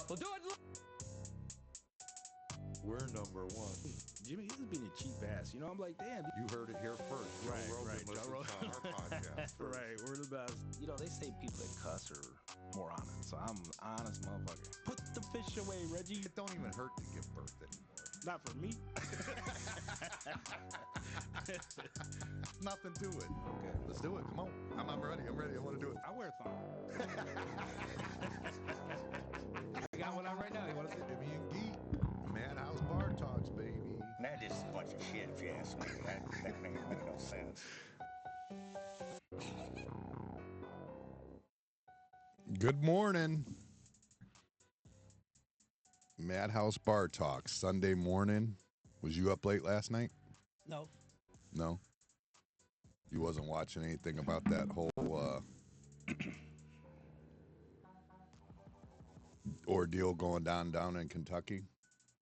Well, do it. We're number one. Jimmy, he's being a cheap ass. You know, I'm like, damn. You heard it here first. Joe Right, Rogan right. listens Joe Rogan. to our podcast first. Right, we're the best. You know, they say people that cuss are more honest. So I'm an honest motherfucker. Put the fish away, Reggie. It don't even hurt to give birth anymore. Not for me. Nothing to it. Okay. Let's do it. Come on. I'm ready. I want to do it. I wear thong. I got one on right now. You want to see? Jimmy and Geek. Madhouse Bar Talks, baby. That is a bunch of shit, if you ask me. That ain't make no sense. Good morning. Madhouse Bar Talks, Sunday morning. Was you up late last night? No. No? You wasn't watching anything about that whole ordeal going down in Kentucky?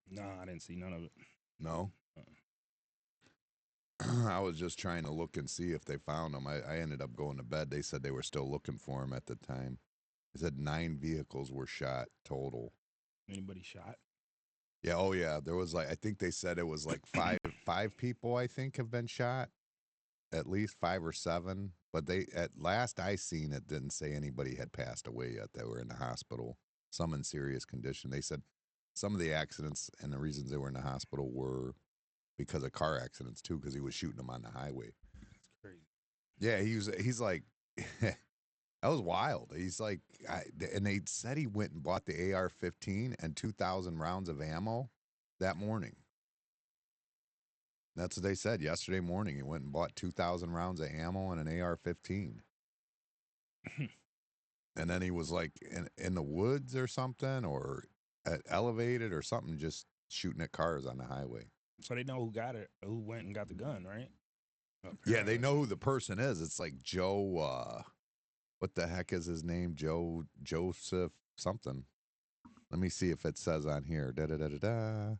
No, I didn't see none of it. No? I was just trying to look and see if they found him. I ended up going to bed. They said they were still looking for him at the time. They said 9 vehicles were shot total. Anybody shot? Yeah, oh yeah. There was I think they said it was like five people I think have been shot. At least 5 or 7. But at last I seen it didn't say anybody had passed away yet. They were in the hospital. Some in serious condition. They said some of the accidents and the reasons they were in the hospital were because of car accidents too, because he was shooting them on the highway. That's crazy. Yeah, he's like, that was wild. He's like, and they said he went and bought the AR-15 and 2,000 rounds of ammo that morning. That's what they said yesterday morning. He went and bought 2,000 rounds of ammo and an AR-15. And then he was like in the woods or something, or elevated or something, just shooting at cars on the highway. So they know who got it, who went and got the gun, right? Yeah, they know who the person is. It's like Joe, what the heck is his name? Joseph something. Let me see if it says on here. Da-da-da-da-da.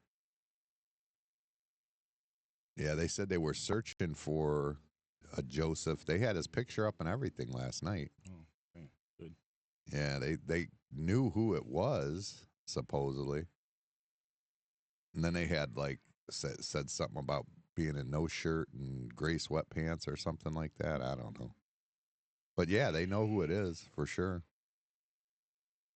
Yeah, they said they were searching for a Joseph. They had his picture up and everything last night. Oh, okay. Good. Yeah, they knew who it was, supposedly. And then they had said something about being in no shirt and gray sweatpants or something like that. I don't know. But yeah, they know who it is for sure.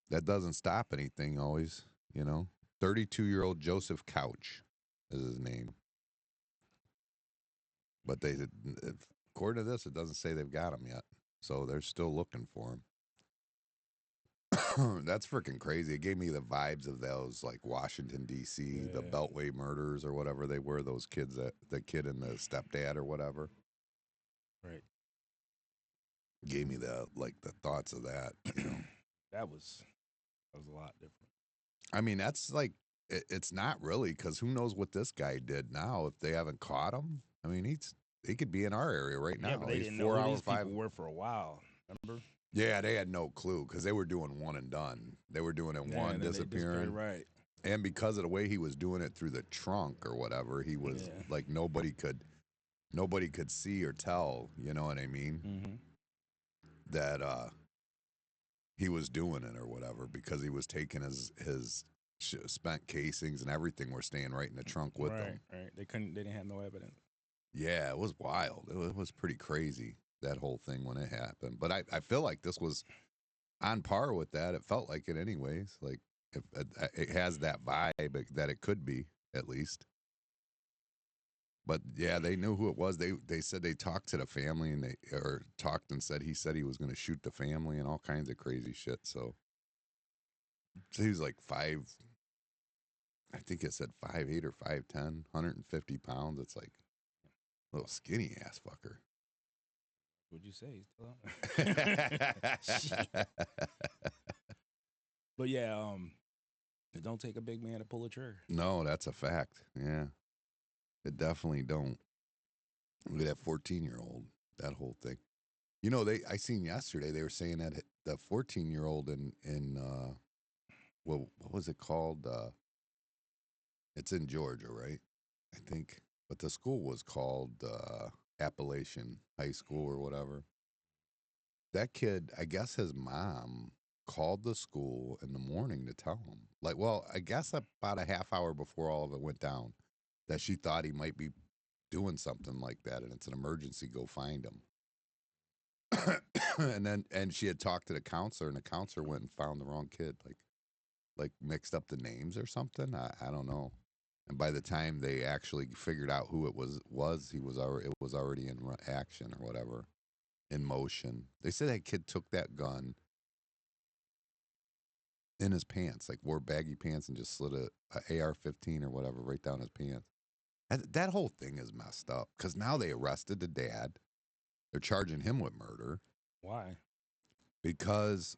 That doesn't stop anything always, 32-year-old Joseph Couch is his name. But according to this, it doesn't say they've got him yet. So they're still looking for him. That's freaking crazy. It gave me the vibes of those like Washington D.C., the Beltway murders or whatever they were. Those kids, the kid and the stepdad or whatever. Right. Gave me the thoughts of that. That was a lot different. I mean, that's it's not really, because who knows what this guy did now if they haven't caught him. I mean, he could be in our area right now. Yeah, but they didn't know who these people were for a while. Remember? Yeah, they had no clue because they were doing one and done. They were doing it one, disappearing. Right. And because of the way he was doing it through the trunk or whatever, he was like nobody could see or tell. You know what I mean? Mm-hmm. That he was doing it or whatever, because he was taking his spent casings and everything were staying right in the trunk with them. Right. They didn't have no evidence. Yeah, it was wild. It was pretty crazy, that whole thing when it happened. But I feel like this was on par with that. It felt like it anyways. Like if it has that vibe that it could be, at least. But yeah, they knew who it was. They said they talked to the family and he said he was going to shoot the family and all kinds of crazy shit. So he was like I think it said 5'8" or 5'10", 150 pounds. It's like a little skinny ass fucker. What'd you say? He's still out. But yeah, it don't take a big man to pull a trigger. No, that's a fact. Yeah, it definitely don't. Look at that 14-year-old. That whole thing. I seen yesterday they were saying that the 14-year-old in what was it called? It's in Georgia, right? I think, but the school was called Appalachian High School or whatever. That kid, I guess his mom called the school in the morning to tell him. Like, well, I guess about a half hour before all of it went down, that she thought he might be doing something like that, and it's an emergency. Go find him. and she had talked to the counselor, and the counselor went and found the wrong kid, like mixed up the names or something. I don't know. And by the time they actually figured out who it was it was already in action or whatever, in motion. They said that kid took that gun in his pants, like wore baggy pants and just slid a AR-15 or whatever right down his pants. And that whole thing is messed up because now they arrested the dad. They're charging him with murder. Why? Because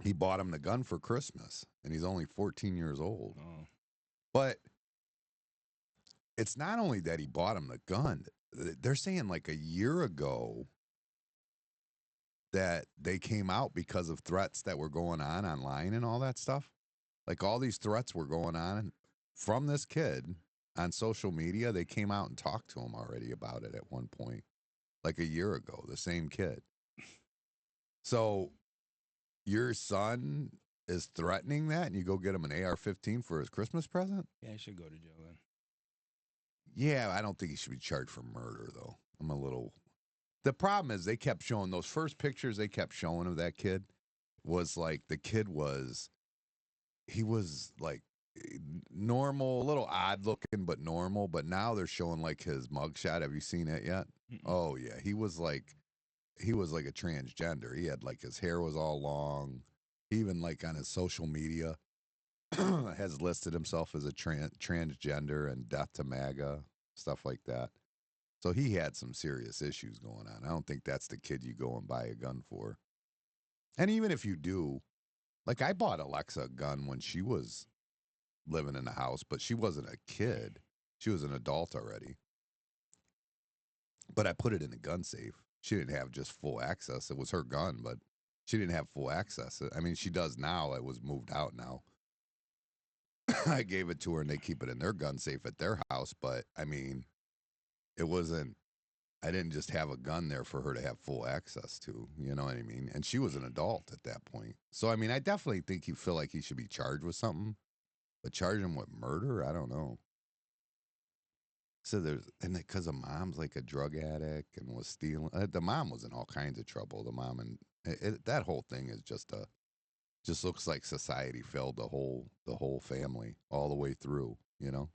he bought him the gun for Christmas, and he's only 14 years old. Oh. But it's not only that he bought him the gun. They're saying like a year ago that they came out because of threats that were going on online and all that stuff. Like all these threats were going on from this kid on social media. They came out and talked to him already about it at one point, like a year ago, the same kid. So your son is threatening that, and you go get him an AR-15 for his Christmas present? Yeah, he should go to jail then. Yeah, I don't think he should be charged for murder, though. I'm a little... The problem is they kept showing those first pictures they kept showing of that kid was like the kid was... He was like normal, a little odd looking, but normal. But now they're showing like his mugshot. Have you seen it yet? Mm-mm. Oh, yeah. He was like a transgender. He had like his hair was all long. He even like on his social media has listed himself as a transgender and death to MAGA, stuff like that. So he had some serious issues going on. I don't think that's the kid you go and buy a gun for. And even if you do, like I bought Alexa a gun when she was living in the house, but she wasn't a kid. She was an adult already. But I put it in a gun safe. She didn't have just full access. It was her gun, but she didn't have full access. I mean, she does now. It was moved out now. I gave it to her and they keep it in their gun safe at their house. But I mean, it wasn't, I didn't just have a gun there for her to have full access to, you know what I mean? And she was an adult at that point. So, I mean, I definitely think you feel like he should be charged with something, but charge him with murder? I don't know. So and because the mom's like a drug addict and was stealing, the mom was in all kinds of trouble. The mom and that whole thing is just looks like society failed the whole family all the way through, you know?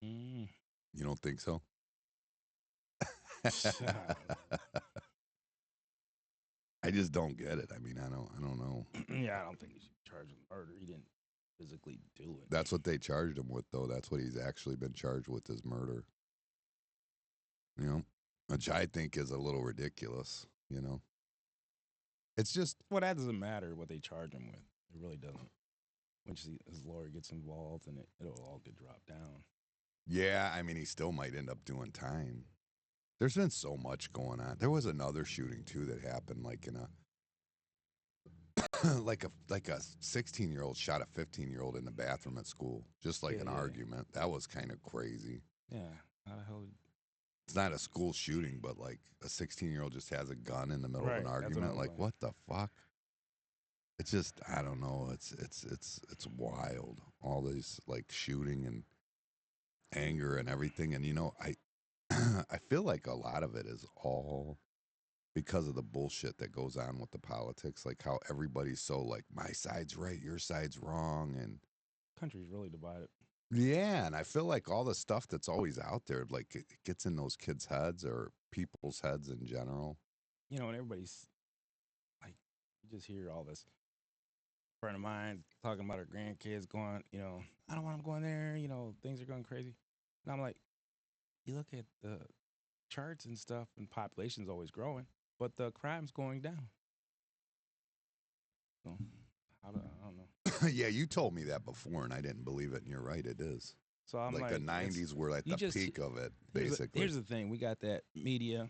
Mm. You don't think so? I just don't get it. I mean, I don't know. Yeah, I don't think he should be charged with murder. He didn't physically do it. That's what they charged him with, though. That's what he's actually been charged with, is murder. You know, which I think is a little ridiculous. You know, it's just Well, that doesn't matter what they charge him with. It really doesn't. Once his lawyer gets involved, and it'll all get dropped down. yeah. I mean, he still might end up doing time. There's been so much going on. There was another shooting too that happened, like in a like a 16-year-old shot a 15-year-old in the bathroom at school, just like an argument. That was kind of crazy. Yeah, how the hell? It's not a school shooting, but like a 16-year-old just has a gun in the middle of Right, an that's what argument. I'm Like, like. what the fuck? It's just, I don't know. It's wild. All this like shooting and anger and everything. And you know, I I feel like a lot of it is all because of the bullshit that goes on with the politics, like how everybody's so like my side's right, your side's wrong, and Country's really divided. yeah, and I feel like all the stuff that's always out there, like it gets in those kids' heads or people's heads in general. You know, and everybody's like, you just hear all this. Friend of mine talking about her grandkids going, I don't want them going there. Things are going crazy. And I'm like, you look at the charts and stuff, and population's always growing, but the crime's going down. So, I don't know. Yeah, you told me that before, and I didn't believe it, and you're right, it is. So I'm like the 90s were at the peak of it, basically. Here's the thing. We got that media,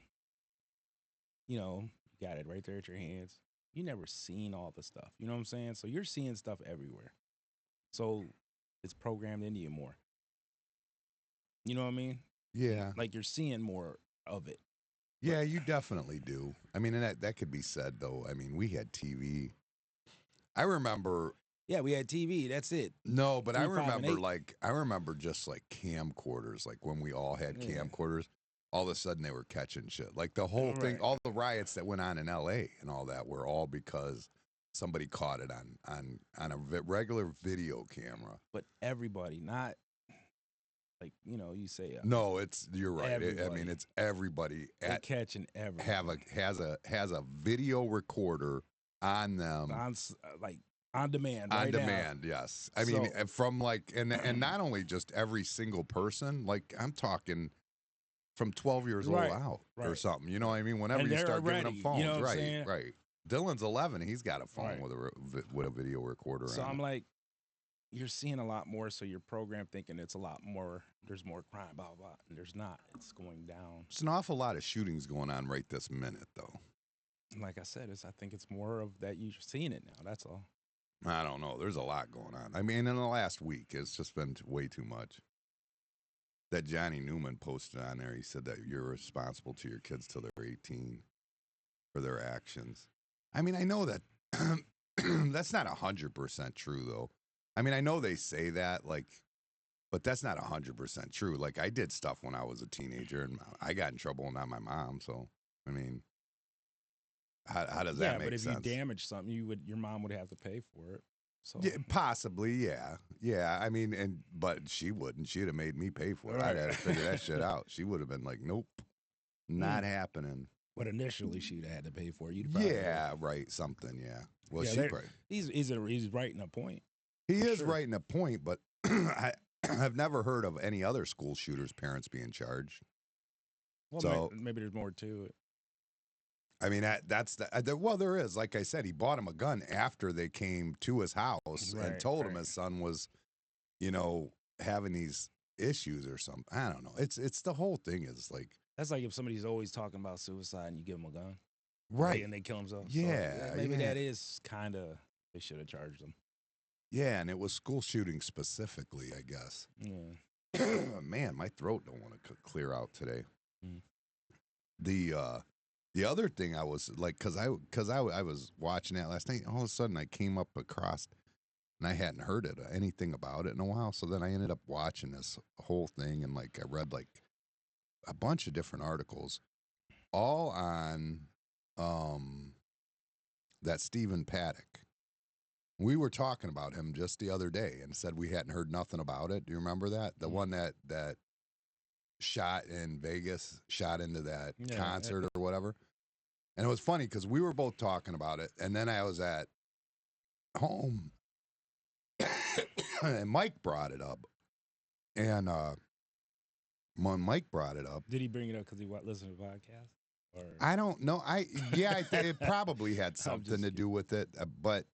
you got it right there at your hands. You never seen all the stuff. You know what I'm saying? So you're seeing stuff everywhere. So it's programmed into you more. You know what I mean? Yeah. Like you're seeing more of it. Yeah, you definitely do. I mean, and that could be said though. I mean, we had TV. I remember Yeah, we had TV. That's it. no, but I 3, 5, and remember 8. I remember just like camcorders, like when we all had Yeah. camcorders, all of a sudden they were catching shit. Like the whole thing, Right. all the riots that went on in LA and all that were all because somebody caught it on a regular video camera. But everybody, not like you say. No, you're right. I mean, Everybody. it's everybody They're catching everybody. has a video recorder on them Like on demand on right now. demand. Yes, I mean from like and not only just every single person. Like I'm talking from 12 years old out or something. You know what I mean? Whenever you start giving them phones, you know what I'm right, saying? right. Dylan's 11. He's got a phone Right. with a video recorder. So on I'm it. like, you're seeing a lot more. So you're programmed thinking it's a lot more. There's more crime, blah blah. Blah. And there's not. It's going down. There's an awful lot of shootings going on right this minute, though. Like I said, I think it's more of that you're seeing it now. That's all. I don't know. There's a lot going on. I mean, in the last week, it's just been way too much. That Johnny Newman posted on there, he said that you're responsible to your kids till they're 18 for their actions. I mean, I know that that's not 100% true, though. I mean, I know they say that, like, but that's not 100% true. Like, I did stuff when I was a teenager, and I got in trouble, and not my mom. So, I mean, how does that make sense? Yeah, but if you damage something, your mom would have to pay for it. So yeah, possibly, yeah. I mean, but she wouldn't. She'd have made me pay for it. Right. I'd have to figure that shit out. She would have been like, "Nope, not happening." But initially, she'd have had to pay for it. Yeah, right. Something, yeah. Well, she probably. He's writing a point. He is writing a point, but I've never heard of any other school shooters' parents being charged. Well, so maybe there's more to it. I mean, that's well, there is. Like I said, he bought him a gun after they came to his house and told him his son was, having these issues or something. I don't know. It's the whole thing is like. That's like if somebody's always talking about suicide and you give them a gun. Right. And they kill themselves. Yeah. So, maybe that is kind of, they should have charged them. Yeah, and it was school shooting specifically, I guess. Yeah. Man, my throat don't want to clear out today. Mm. The other thing I was like, because I was watching that last night, all of a sudden I came up across, and I hadn't heard anything about it in a while. So then I ended up watching this whole thing, and like I read like a bunch of different articles, all on that Stephen Paddock. We were talking about him just the other day and said we hadn't heard nothing about it. Do you remember that? The one that shot in Vegas, shot into that concert or whatever. And it was funny because we were both talking about it. And then I was at home and Mike brought it up. And when Mike brought it up. Did he bring it up because he listened to the podcast? Or? I don't know. It probably had something to do with it. But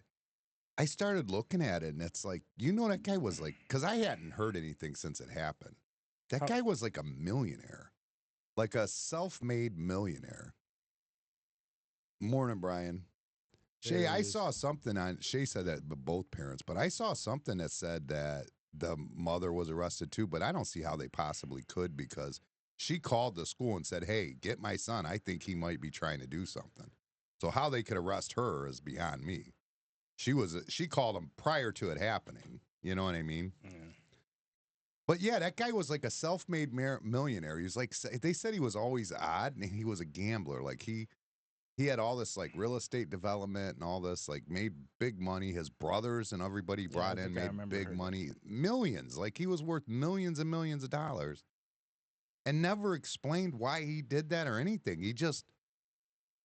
I started looking at it and it's like, that guy was like, because I hadn't heard anything since it happened. That guy was like a millionaire, like a self-made millionaire. Morning, Brian. Shay, I saw something on, Shay said that both parents, but I saw something that said that the mother was arrested too, but I don't see how they possibly could because she called the school and said, hey, get my son. I think he might be trying to do something. So how they could arrest her is beyond me. She called him prior to it happening. You know what I mean? Yeah. But yeah, that guy was like a self-made millionaire. He was like, they said he was always odd and he was a gambler. Like he had all this like real estate development and all this, like made big money. His brothers and everybody brought in made big money, millions. Like he was worth millions and millions of dollars and never explained why he did that or anything. He just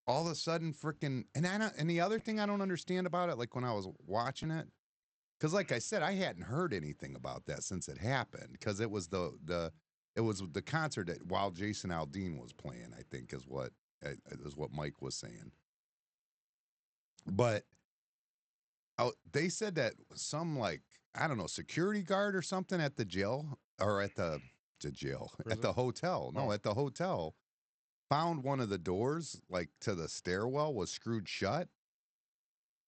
all of a sudden freaking, and the other thing I don't understand about it, like when I was watching it, because like I said, I hadn't heard anything about that since it happened. Because it was the concert while Jason Aldean was playing, I think is what Mike was saying. But they said that some like, I don't know, security guard or something at the jail or at the jail at the hotel. No, at the hotel found one of the doors like to the stairwell was screwed shut.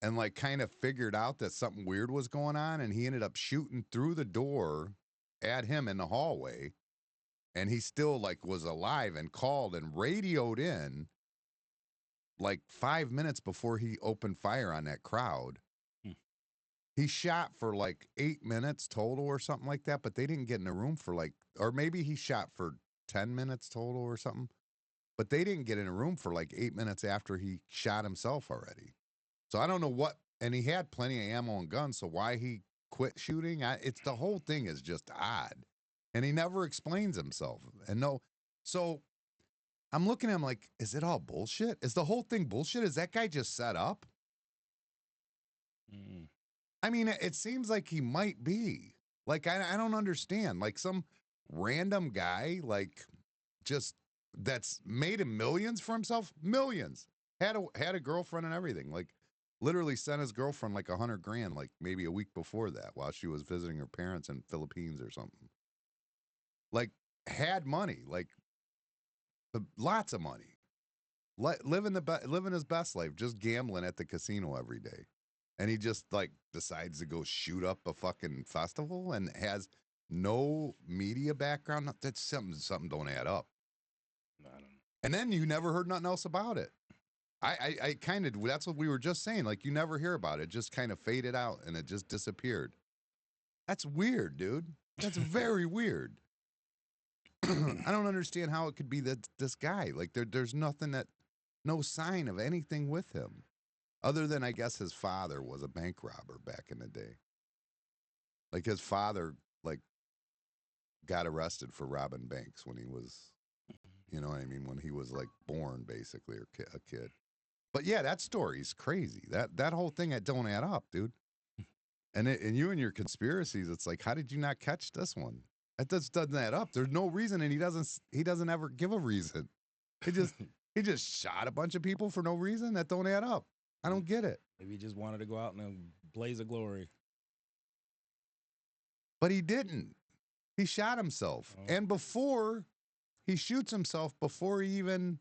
And like kind of figured out that something weird was going on. And he ended up shooting through the door at him in the hallway and he still like was alive and called and radioed in like 5 minutes before he opened fire on that crowd. Hmm. He shot for like 8 minutes total or something like that, but they didn't get in the room for like, or maybe he shot for 10 minutes total or something, but they didn't get in a room for like 8 minutes after he shot himself already. So I don't know what, and he had plenty of ammo and guns, so why he quit shooting? It's the whole thing is just odd, and he never explains himself. And no, so I'm looking at him like, is it all bullshit? Is the whole thing bullshit? Is that guy just set up? Mm. I mean, it seems like he might be. Like, I don't understand. Like some random guy, like just that's made him millions for himself, millions. Had a girlfriend and everything. Like, literally sent his girlfriend like $100,000, like maybe a week before that, while she was visiting her parents in Philippines or something. Like, had money, like lots of money. Living his best life, just gambling at the casino every day. And he just like decides to go shoot up a fucking festival and has no media background. That's something don't add up. I don't know. And then you never heard nothing else about it. I kind of, that's what we were just saying. Like, you never hear about it. Just kind of faded out and it just disappeared. That's weird, dude. That's very weird. I don't understand how it could be that this guy, like there's nothing no sign of anything with him. Other than, I guess, his father was a bank robber back in the day. Like, his father, like, got arrested for robbing banks when he was, you know what I mean, when he was, like, born, basically, or a kid. But, yeah, that story's crazy. That whole thing, that don't add up, dude. And you and your conspiracies, it's like, how did you not catch this one? That just doesn't add up. There's no reason, and he doesn't ever give a reason. He just shot a bunch of people for no reason. That don't add up. I don't get it. Maybe he just wanted to go out in a blaze of glory. But he didn't. He shot himself. Oh. And before he shoots himself, before he even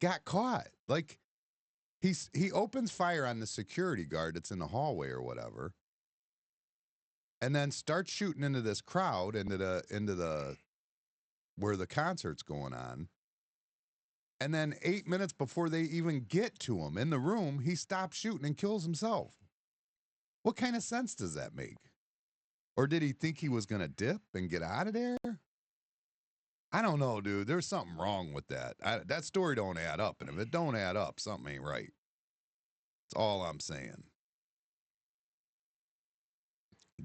got caught, like he opens fire on the security guard that's in the hallway or whatever, and then starts shooting into this crowd, into the where the concert's going on. And then 8 minutes before they even get to him in the room, he stops shooting and kills himself. What kind of sense does that make? Or did he think he was going to dip and get out of there? I don't know, dude. There's something wrong with that. That story don't add up. And if it don't add up, something ain't right. That's all I'm saying.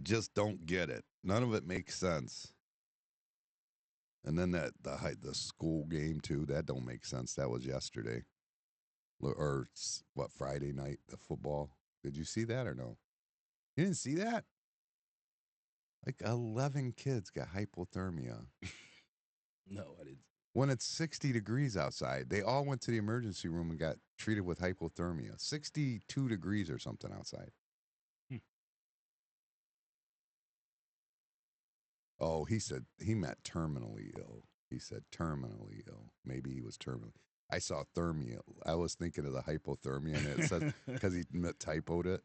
Just don't get it. None of it makes sense. And then the school game too, that don't make sense. That was yesterday. Or what, Friday night, the football. Did you see that or no? You didn't see that? Like 11 kids got hypothermia. No, I didn't. When it's 60 degrees outside, they all went to the emergency room and got treated with hypothermia. 62 degrees or something outside. Oh, he said he meant terminally ill. He said terminally ill. Maybe he was terminally. I saw thermia. I was thinking of the hypothermia, and it says because he typoed it.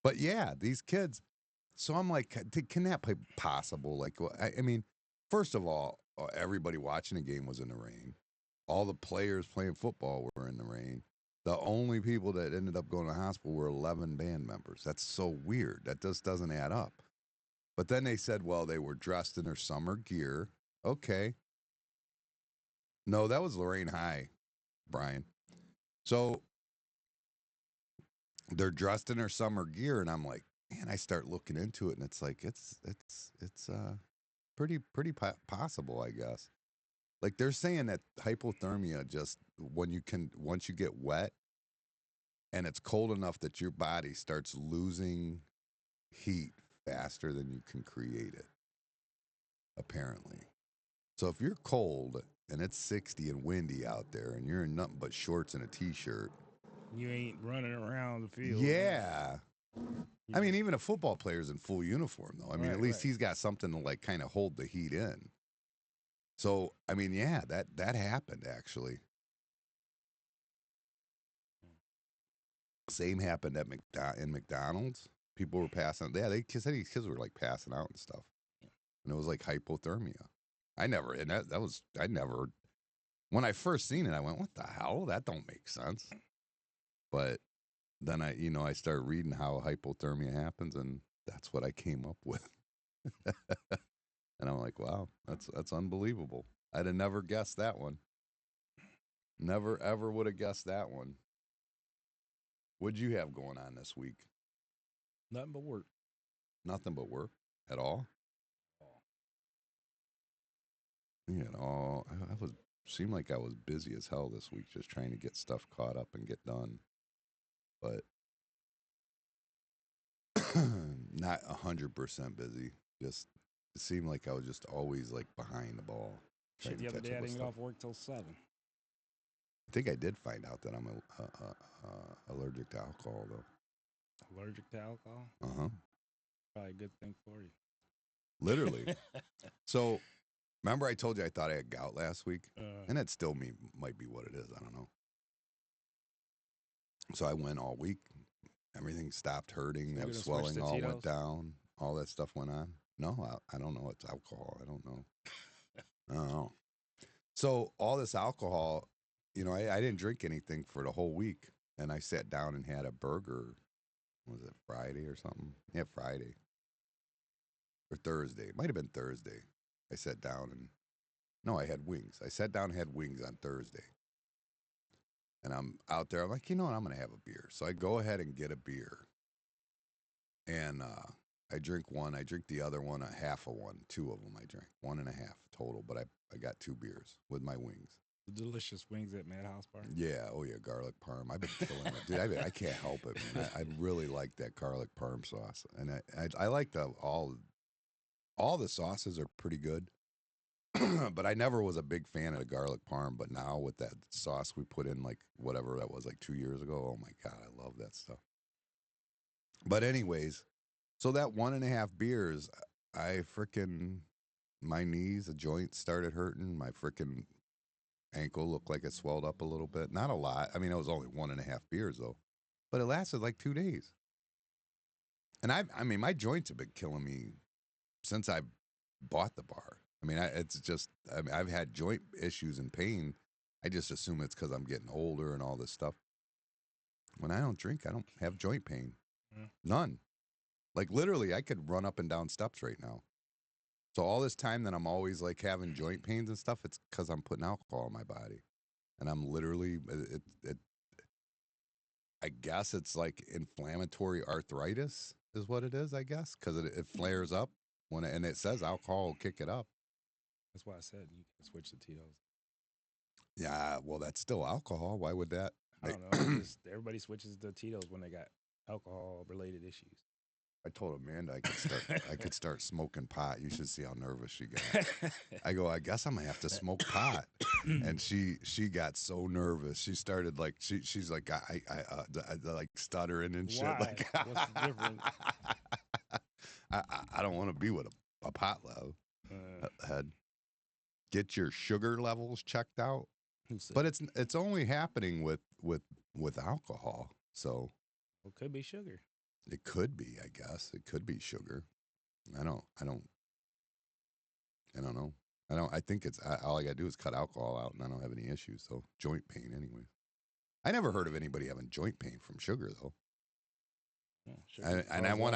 But yeah, these kids. So I'm like, can that be possible? Like, I mean, first of all, everybody watching the game was in the rain. All the players playing football were in the rain. The only people that ended up going to the hospital were 11 band members. That's so weird. That just doesn't add up. But then they said, well, they were dressed in their summer gear. Okay. No, that was Lorraine High, Brian. So they're dressed in their summer gear, and I'm like, man, I start looking into it, and it's like it's pretty possible, I guess. Like, they're saying that hypothermia, just once you get wet and it's cold enough that your body starts losing heat faster than you can create it, apparently. So if you're cold and it's 60 and windy out there and you're in nothing but shorts and a t-shirt, You ain't running around the field. yeah. I mean, even a football player's in full uniform, though. I mean, at least he's got something to, like, kind of hold the heat in. So, I mean, yeah, that happened, actually. Same happened at in McDonald's. People were passing. Yeah, they said these kids were, like, passing out and stuff. and it was like hypothermia. I never, and that was, I never, when I first seen it, I went, what the hell? That don't make sense. But then I started reading how hypothermia happens, and that's what I came up with. And I'm like, wow, that's unbelievable. I'd have never guessed that one. Never ever would have guessed that one. What'd you have going on this week? Nothing but work. Nothing but work at all. I was seemed like I was busy as hell this week, just trying to get stuff caught up and get done, but not 100% busy. Just it seemed like I was just always like behind the ball. Shit, the other day I didn't get off work till 7. I think I did find out that I'm allergic to alcohol, though. Allergic to alcohol? Uh-huh. Probably a good thing for you. Literally. So, remember I told you I thought I had gout last week? And it still might be what it is. I don't know. So I went all week. Everything stopped hurting. That swelling all went down. All that stuff went on. No, I don't know. It's alcohol. I don't know. I don't know. So all this alcohol, I didn't drink anything for the whole week. And I sat down and had a burger. Was it Friday or something? Yeah, Friday. Or Thursday. It might have been Thursday. I sat down and, no, I had wings. I sat down and had wings on Thursday. And I'm out there. I'm like, you know what? I'm going to have a beer. So I go ahead and get a beer. And I drink one. I drink the other one, a half of one. 2 of them I drank. 1.5 total. But I got 2 beers with my wings. The delicious wings at Madhouse Bar. Yeah. Oh, yeah. Garlic parm. I've been killing it. Dude, I can't help it, man. I really like that garlic parm sauce. And I like all the sauces are pretty good. But I never was a big fan of the garlic parm. But now with that sauce we put in, like, whatever that was, like 2 years ago, oh, my God, I love that stuff. But anyways, so that 1.5 beers, my knees, the joints started hurting. My freaking ankle looked like it swelled up a little bit. Not a lot. I mean, it was only 1.5 beers, though. But it lasted like 2 days. And I mean, my joints have been killing me since I bought the bar. I mean, I've had joint issues and pain. I just assume it's because I'm getting older and all this stuff. When I don't drink, I don't have joint pain. None. Like, literally, I could run up and down steps right now. So all this time that I'm always like having joint pains and stuff, it's because I'm putting alcohol in my body. And I'm literally, I guess it's like inflammatory arthritis is what it is, I guess, because it flares up and it says alcohol will kick it up. That's why I said you can switch to Tito's. Yeah, well, that's still alcohol. Why would that? I don't know. Everybody switches to Tito's when they got alcohol-related issues. I told Amanda I could start smoking pot. You should see how nervous she got. I go, I guess I'm gonna have to smoke pot. And she got so nervous. She started like she's like I like stuttering and shit. Why? Like, what's the difference? I don't want to be with a pot level head. Get your sugar levels checked out. But it's only happening with alcohol. So it could be sugar. It could be, I guess. It could be sugar. I don't know. I think it's all I got to do is cut alcohol out and I don't have any issues. So joint pain anyway. I never heard of anybody having joint pain from sugar though. And when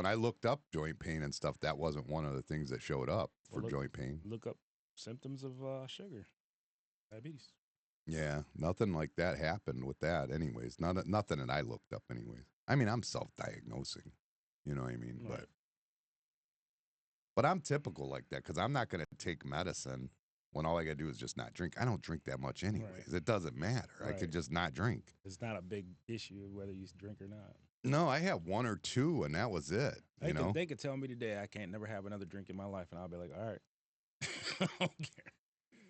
I looked up joint pain and stuff, that wasn't one of the things that showed up for joint pain. Look up symptoms of sugar, diabetes. Yeah, nothing like that happened with that anyways. Nothing that I looked up anyways. I mean, I'm self-diagnosing, you know what I mean? Right. But I'm typical like that because I'm not going to take medicine when all I got to do is just not drink. I don't drink that much anyways. Right. It doesn't matter. Right. I could just not drink. It's not a big issue whether you drink or not. No, I have 1 or 2 and that was it. They could tell me today I can't never have another drink in my life and I'll be like, all right. I don't care.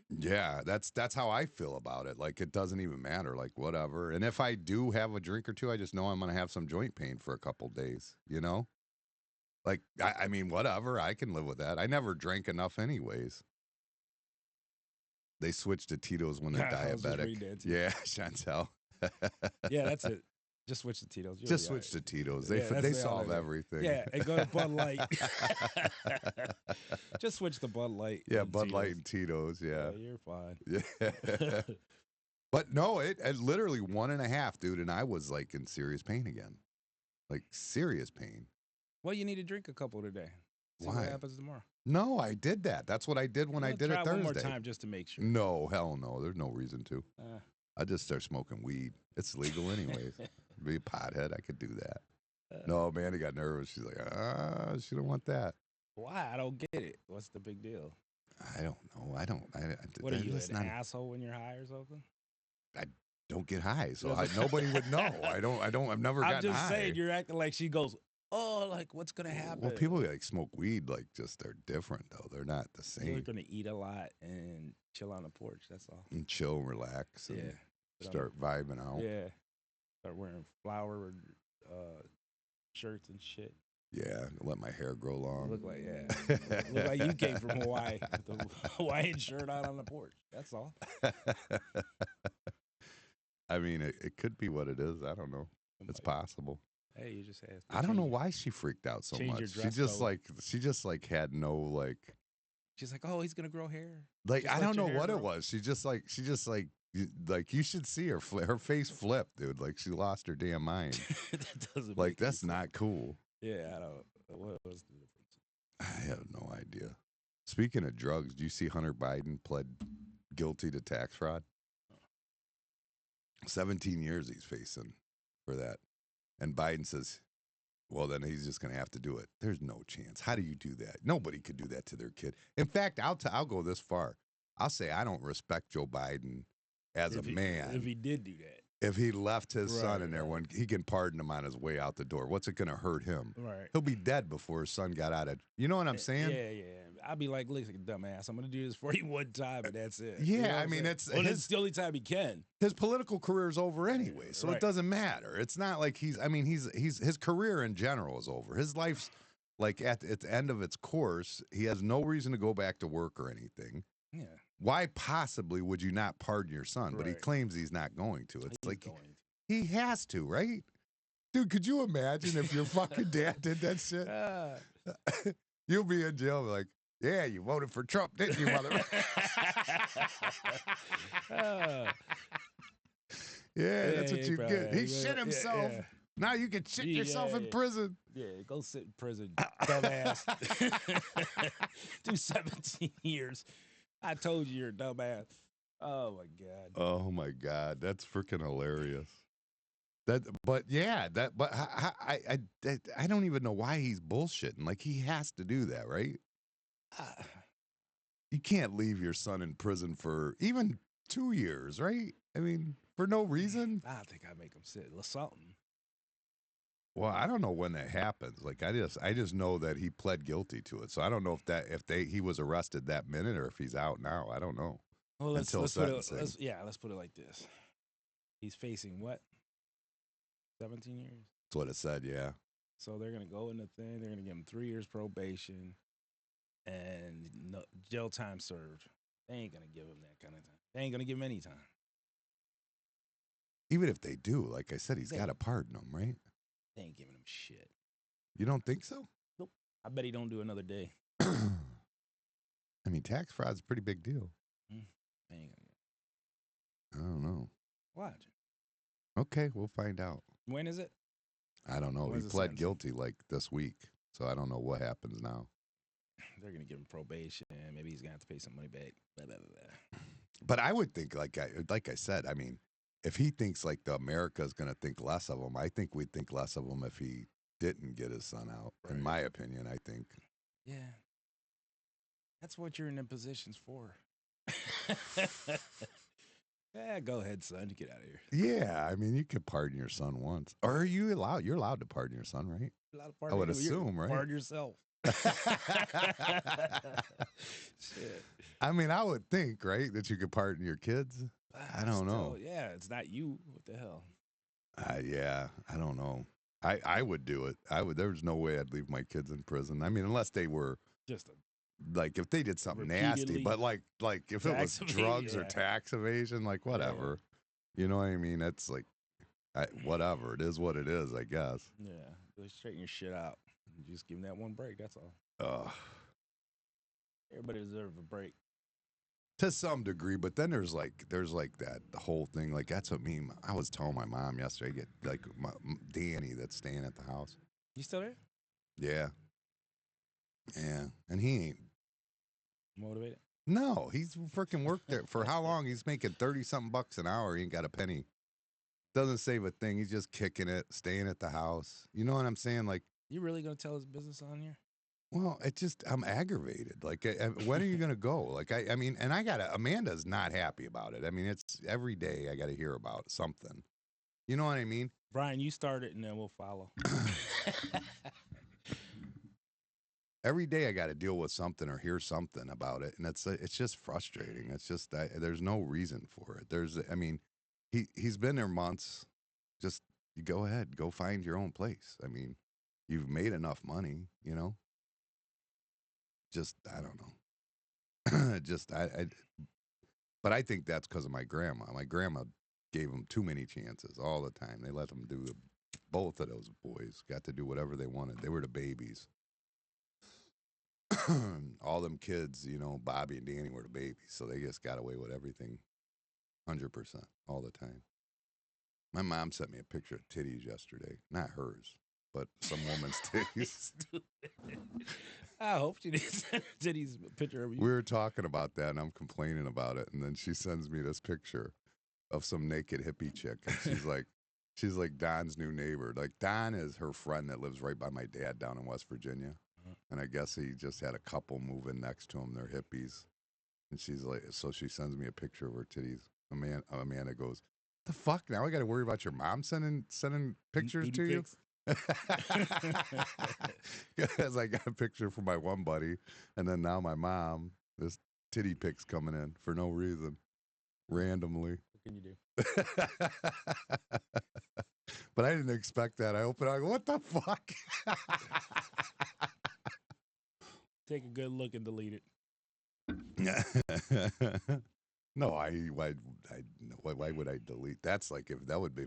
Yeah, that's how I feel about it. Like, it doesn't even matter, like, whatever. And if I do have a drink or 2, I just know I'm going to have some joint pain for a couple days, Like, I mean, whatever. I can live with that. I never drank enough anyways. They switched to Tito's when they're diabetic. Yeah, Chantel. Yeah, that's it. Just switch to Tito's. You'll Just be switch to alright. Tito's. Yeah, They that's all solve they do. everything. Yeah, and go to Bud Light. Just switch to Bud Light. Yeah, and Bud Light and Tito's. Yeah. you're fine. Yeah. But no, it literally 1.5, dude, and I was like in serious pain again. Like serious pain. Well, you need to drink a couple today. See Why? what happens tomorrow. No, I did that. That's what I did when I did try it Thursday. one more time just to make sure. No, hell no. There's no reason to. Uh, I just start smoking weed. It's legal anyways. Be a pothead. I could do that. uh, No, Mandy got nervous. She's like, she don't want that. Why? I don't get it. What's the big deal? I don't know. What are you, just an not, asshole when you're high or something? I don't get high, so nobody would know. I've never gotten high. I'm just saying, you're acting like she goes, oh, like what's gonna happen? Well, people like smoke weed, like just they're different though. They're not the You're same. gonna eat a lot and chill on the porch. That's all. And chill, relax, and Yeah. start vibing out. Yeah. Start wearing flower shirts and shit. Yeah, let my hair grow long. Look like you came from Hawaii with a Hawaiian shirt out on the porch. That's all. I mean, it could be what it is. I don't know. It's possible. Hey, you just asked. I don't know why she freaked out so Change your much. dress She just like had no like. She's like, oh, he's gonna grow hair. Like Just I let don't your know hair what it grow. was. She just like you should see her. Her face flipped, dude. Like she lost her damn mind. That doesn't Like make any that's sense. not cool. Yeah, I don't. What was the difference? I have no idea. Speaking of drugs, do you see Hunter Biden pled guilty to tax fraud? 17 years he's facing for that. And Biden says, well, then he's just going to have to do it. There's no chance. How do you do that? Nobody could do that to their kid. In fact, I'll go this far. I'll say I don't respect Joe Biden as a man. If he did do that. If he left his son Right, in there right. when he can pardon him on his way out the door, what's it going to hurt him? Right. He'll be dead before his son got out of. You know what I'm saying? Yeah. I'd be like, listen, dumbass, I'm gonna do this for you one time, and that's it. Yeah, You know what I I'm mean, saying? it's well, his- it's the only time he can. His political career is over anyway, so Right. it doesn't matter. It's not like he's his career in general is over. His life's like at the end of its course. He has no reason to go back to work or anything. Yeah. Why possibly would you not pardon your son? But he Right. claims he's not going to. It's He's like going he has to, right? Dude, could you imagine if your fucking dad did that shit? to. You'll be in jail like, yeah, you voted for Trump, didn't you, mother? Yeah, that's what he you probably- get. He yeah, shit himself. yeah. Now you can shit yourself in Yeah. prison. Yeah, go sit in prison, dumbass. Do 17 years. I told you you're a dumbass. Oh my god. Oh my God, that's freaking hilarious. I don't even know why he's bullshitting. Like he has to do that, right? You can't leave your son in prison for even 2 years, right? I mean, for no reason. I think I make him sit a little something. Well, I don't know when that happens. Like I just know that he pled guilty to it. So I don't know if he was arrested that minute or if he's out now. I don't know. Well, let's Until put it, sentencing. let's put it like this. He's facing what? 17 years. That's what it said. Yeah. So they're gonna go in the thing. They're gonna give him 3 years probation and no, jail time served. They ain't gonna give him that kind of time. They ain't gonna give him any time. Even if they do, like I said, he's They- got to pardon him, right? They ain't giving him shit. You don't think so? I bet he don't do another day. I mean, tax fraud's a pretty big deal. They ain't gonna get I don't know. Watch. Okay, we'll find out. When is it? I don't know. When's He the pled sentencing? guilty like this week, so I don't know what happens now. They're gonna give him probation. Maybe he's gonna have to pay some money back. Blah, blah, blah, blah. But I would think, like I said, I mean, if he thinks like the America's going to think less of him, I think we'd think less of him if he didn't get his son out. In Right. my opinion, I think. Yeah. That's what you're in them positions for. Yeah, go ahead, son. Get out of here. Yeah, I mean, you could pardon your son once, or are you allowed? You're allowed to pardon your son, right? A lot of I would partying. You're- assume, right? Pardon yourself. Shit. I mean, I would think, right, that you could pardon your kids. I don't know. Yeah, it's not you. What the hell? Yeah, I don't know. I would do it. I would. There's no way I'd leave my kids in prison. I mean, unless they were Just a like if they did something nasty, Repeatedly but like if it was tax evasion, drugs or yeah. tax evasion, like whatever. You know what I mean? That's like Whatever. It is what it is, I guess. Yeah, just straighten your shit out. Just give him that one break. That's all. Everybody deserves a break. To some degree, but then there's like that the whole thing. Like that's what I was telling my mom yesterday. Get like Danny that's staying at the house. You still there? Yeah, and he ain't Motivated? No, he's freaking worked there for how long? He's making 30-something bucks an hour. He ain't got a penny. Doesn't save a thing. He's just kicking it, staying at the house. You know what I'm saying? Like, You really gonna tell his business on here? well, I'm aggravated. Like, when are you gonna go? Like, I mean, and Amanda's not happy about it. I mean, it's every day I got to hear about something. You know what I mean? Brian, you start it and then we'll follow. Every day I got to deal with something or hear something about it, and it's just frustrating. It's just there's no reason for it. I mean, he's been there months. Just you go ahead, go find your own place. I mean, you've made enough money, you know. Just I don't know. Just but I think that's because of my grandma. My grandma gave them too many chances all the time. They let them do both of those boys got to do whatever they wanted. They were the babies. All them kids, you know, Bobby and Danny were the babies, so they just got away with everything 100% all the time. My mom sent me a picture of titties yesterday. Not hers, but some woman's titties. I hope she didn't send titties a picture of you. We were talking about that, and I'm complaining about it, and then she sends me this picture of some naked hippie chick, and she's like Don's new neighbor. Like Don is her friend that lives right by my dad down in West Virginia. And I guess he just had a couple move in next to him. They're hippies. And she's like, so she sends me a picture of her titties. Amanda goes, the fuck? Now I got to worry about your mom sending pictures to you? Because I got a picture from my one buddy. And then now my mom, this titty pic's coming in for no reason, randomly. What can you do? But I didn't expect that. I open it, I go, what the fuck? Take a good look and delete it. No, why would I delete? That's like if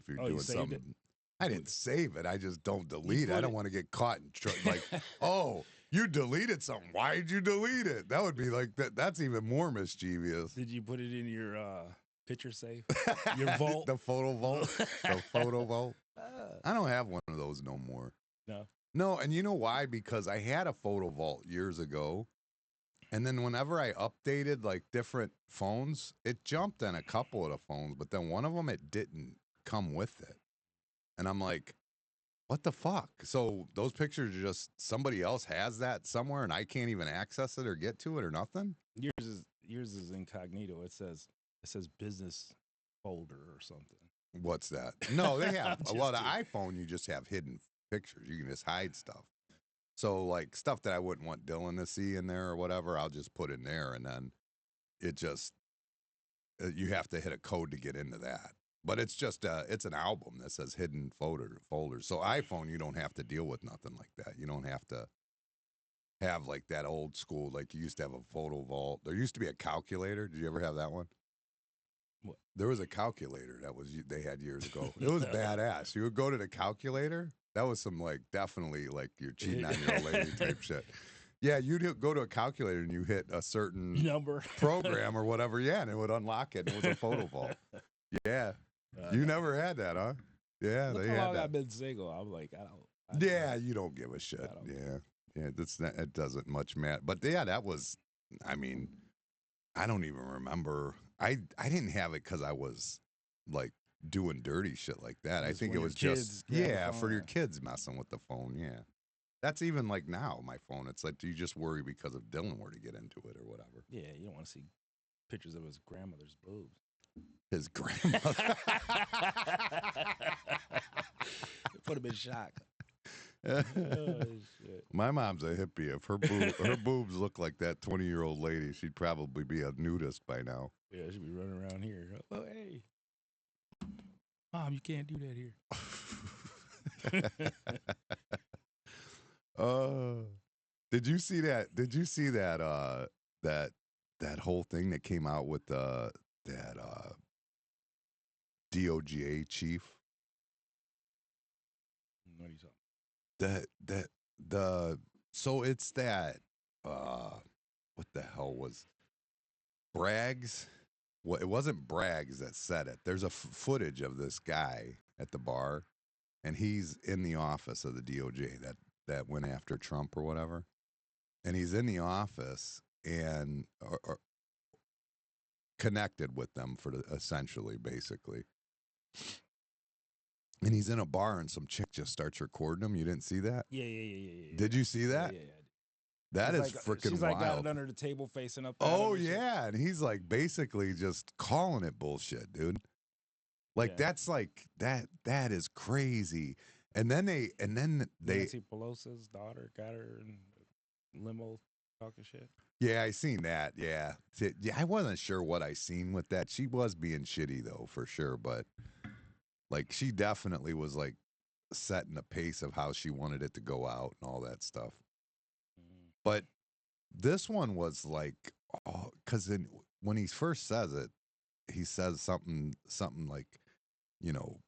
you're doing something. I didn't save it. I just don't delete it. I don't want to get caught in like, oh, you deleted something. Why did you delete it? That would be like that. That's even more mischievous. Did you put it in your picture safe? Your vault? The photo vault? The photo vault? I don't have one of those no more. No, and you know why? Because I had a photo vault years ago, and then whenever I updated like different phones, it jumped on a couple of the phones, but then one of them it didn't come with it. And I'm like, what the fuck? So those pictures are just somebody else has that somewhere and I can't even access it or get to it or nothing? Yours is incognito. It says business folder or something. What's that? No, they have well, the iPhone you just have hidden pictures. You can just hide stuff. So like stuff that I wouldn't want Dylan to see in there or whatever, I'll just put in there, and then it just you have to hit a code to get into that. But it's just it's an album that says hidden folders. So iPhone, you don't have to deal with nothing like that. You don't have to have like that old school, like you used to have a photo vault. There used to be a calculator. Did you ever have that one? What? There was a calculator they had years ago. It was badass. You would go to the calculator. That was some like definitely like you're cheating on your old lady type shit. Yeah, you'd go to a calculator and you hit a certain number program or whatever. Yeah, and it would unlock it. And it was a photo vault. Yeah, you never had that, huh? Yeah, look they how had long that. I've been single. I'm like, I don't. You don't give a shit. Yeah, it doesn't much matter. But yeah, that was. I mean, I don't even remember. I didn't have it because I was like doing dirty shit like that. I think it was just for your kids messing with the phone. Yeah, that's even like now my phone. It's like, do you just worry because of Dylan were to get into it or whatever? Yeah, you don't want to see pictures of his grandmother's boobs. His grandmother. Put him in shock. Oh, shit. My mom's a hippie. If her boobs look like that 20-year-old lady, she'd probably be a nudist by now. Yeah, she'd be running around here. Oh, hey. Mom, you can't do that here. Did you see that? Did you see that that whole thing that came out with that DOJ chief What are you talking? So it's that what the hell was Bragg's? Well, it wasn't Bragg's that said it. There's a footage of this guy at the bar, and he's in the office of the DOJ that went after Trump or whatever, and he's in the office and or connected with them for essentially, basically. And he's in a bar, and some chick just starts recording him. You didn't see that? Yeah. Did you see that? Yeah. That She's is like, freaking she's wild. like got it under the table, facing up. Oh yeah, and he's like basically just calling it bullshit, dude. Like that's like that. That is crazy. And then they Nancy Pelosi's daughter got her in limo talking shit. Yeah, I seen that. Yeah, I wasn't sure what I seen with that. She was being shitty though, for sure. But like, she definitely was like setting the pace of how she wanted it to go out and all that stuff. But this one was like, because when he first says it, he says something like, you know,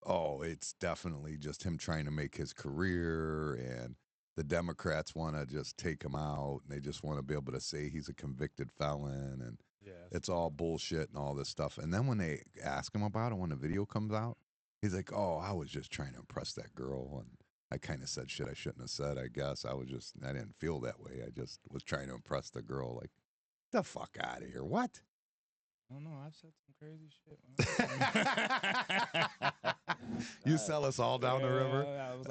oh, it's definitely just him trying to make his career, and the Democrats want to just take him out, and they just want to be able to say he's a convicted felon, and it's all bullshit and all this stuff. And then when they ask him about it, when the video comes out, he's like, oh, I was just trying to impress that girl, and I kind of said shit I shouldn't have said, I guess. I didn't feel that way. I just was trying to impress the girl. Like, the fuck out of here. What? I don't know. I've said some crazy shit. You sell us all down the river? I was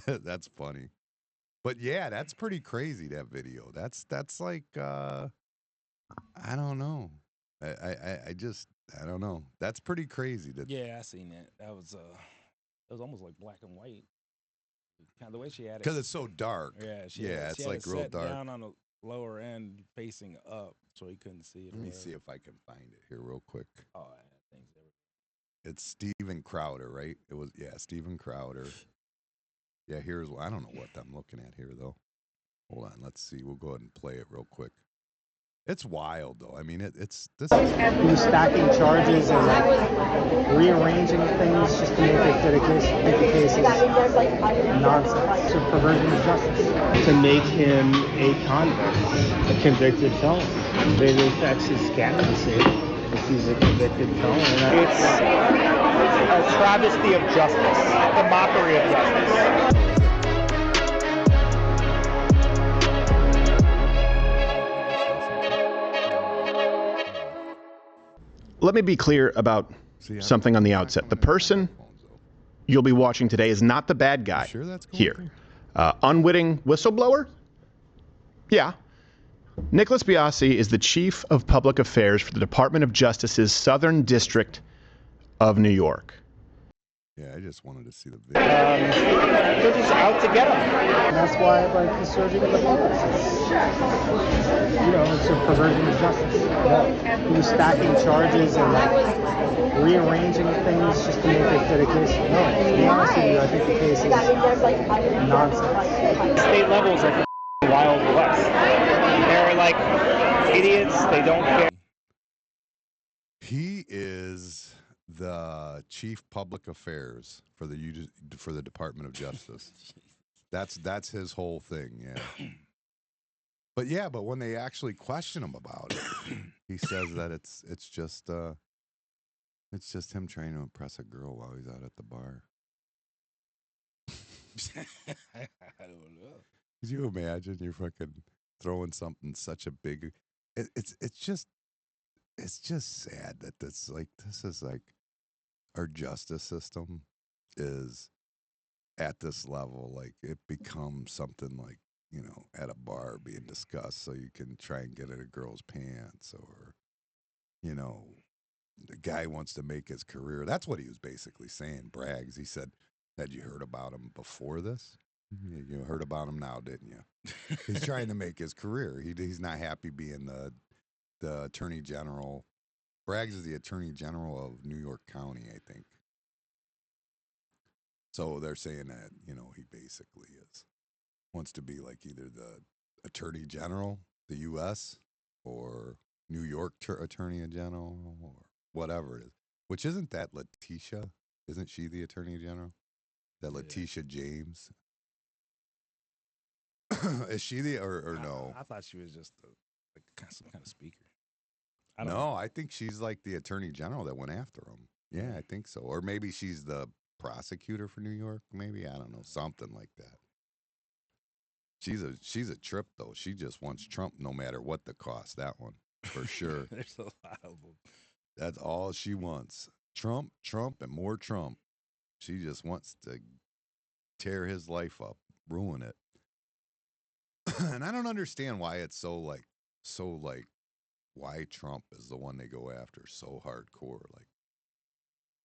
like, That's funny. But yeah, that's pretty crazy, that video. That's like I don't know. I just I don't know. That's pretty crazy. Yeah, I seen that. That was it was almost like black and white. Kind of the way she had it. Because it's so dark. Yeah, it's like real dark. Down on the lower end, facing up, so he couldn't see it. Let me see if I can find it here real quick. Oh, things it's Stephen Crowder, right? It was Stephen Crowder. Yeah, here's I don't know what I'm looking at here though. Hold on, let's see. We'll go ahead and play it real quick. It's wild though. I mean, it's this. Who's stacking charges and like rearranging things just to make the case nonsense. It's a perversion of justice. To make him a convict, a convicted felon. It affects his candidacy if he's a convicted felon. It's a travesty of justice, a mockery of justice. Let me be clear about something on the outset. The person you'll be watching today is not the bad guy here. Unwitting whistleblower? Yeah. Nicholas Biasi is the Chief of Public Affairs for the Department of Justice's Southern District of New York. Yeah, I just wanted to see the video. They're just out to get him. And that's why like the surging of the police. It's a perversion of justice. He was stacking charges and like rearranging things just to make the case. No, to be honest with you, I think the case is nonsense. State levels like the Wild West. They're like idiots. They don't care. He is the Chief Public Affairs for the Department of Justice. That's his whole thing, yeah. But when they actually question him about it, he says that it's just him trying to impress a girl while he's out at the bar. I don't know. Could you imagine you're fucking throwing something such a big? It's just sad that this is like our justice system is at this level. Like, it becomes something like, at a bar being discussed so you can try and get in a girl's pants, or the guy wants to make his career. That's what he was basically saying. Braggs. He said, had you heard about him before this? You heard about him now, didn't you? He's trying to make his career. He's not happy being the attorney general. Braggs is the attorney general of New York County, I think. So they're saying that, he basically wants to be like either the attorney general, the U.S., or New York attorney general, or whatever it is. Which isn't that Letitia? Isn't she the Attorney General? That Letitia James? Is she the or no? I thought she was just some kind of speaker. No, I think she's like the Attorney General that went after him. Yeah, I think so. Or maybe she's the prosecutor for New York. Maybe, I don't know, something like that. She's a trip though. She just wants Trump no matter what the cost. That one for sure. There's a lot of them. That's all she wants. Trump, and more Trump. She just wants to tear his life up, ruin it. And I don't understand why it's so like why Trump is the one they go after so hardcore. Like,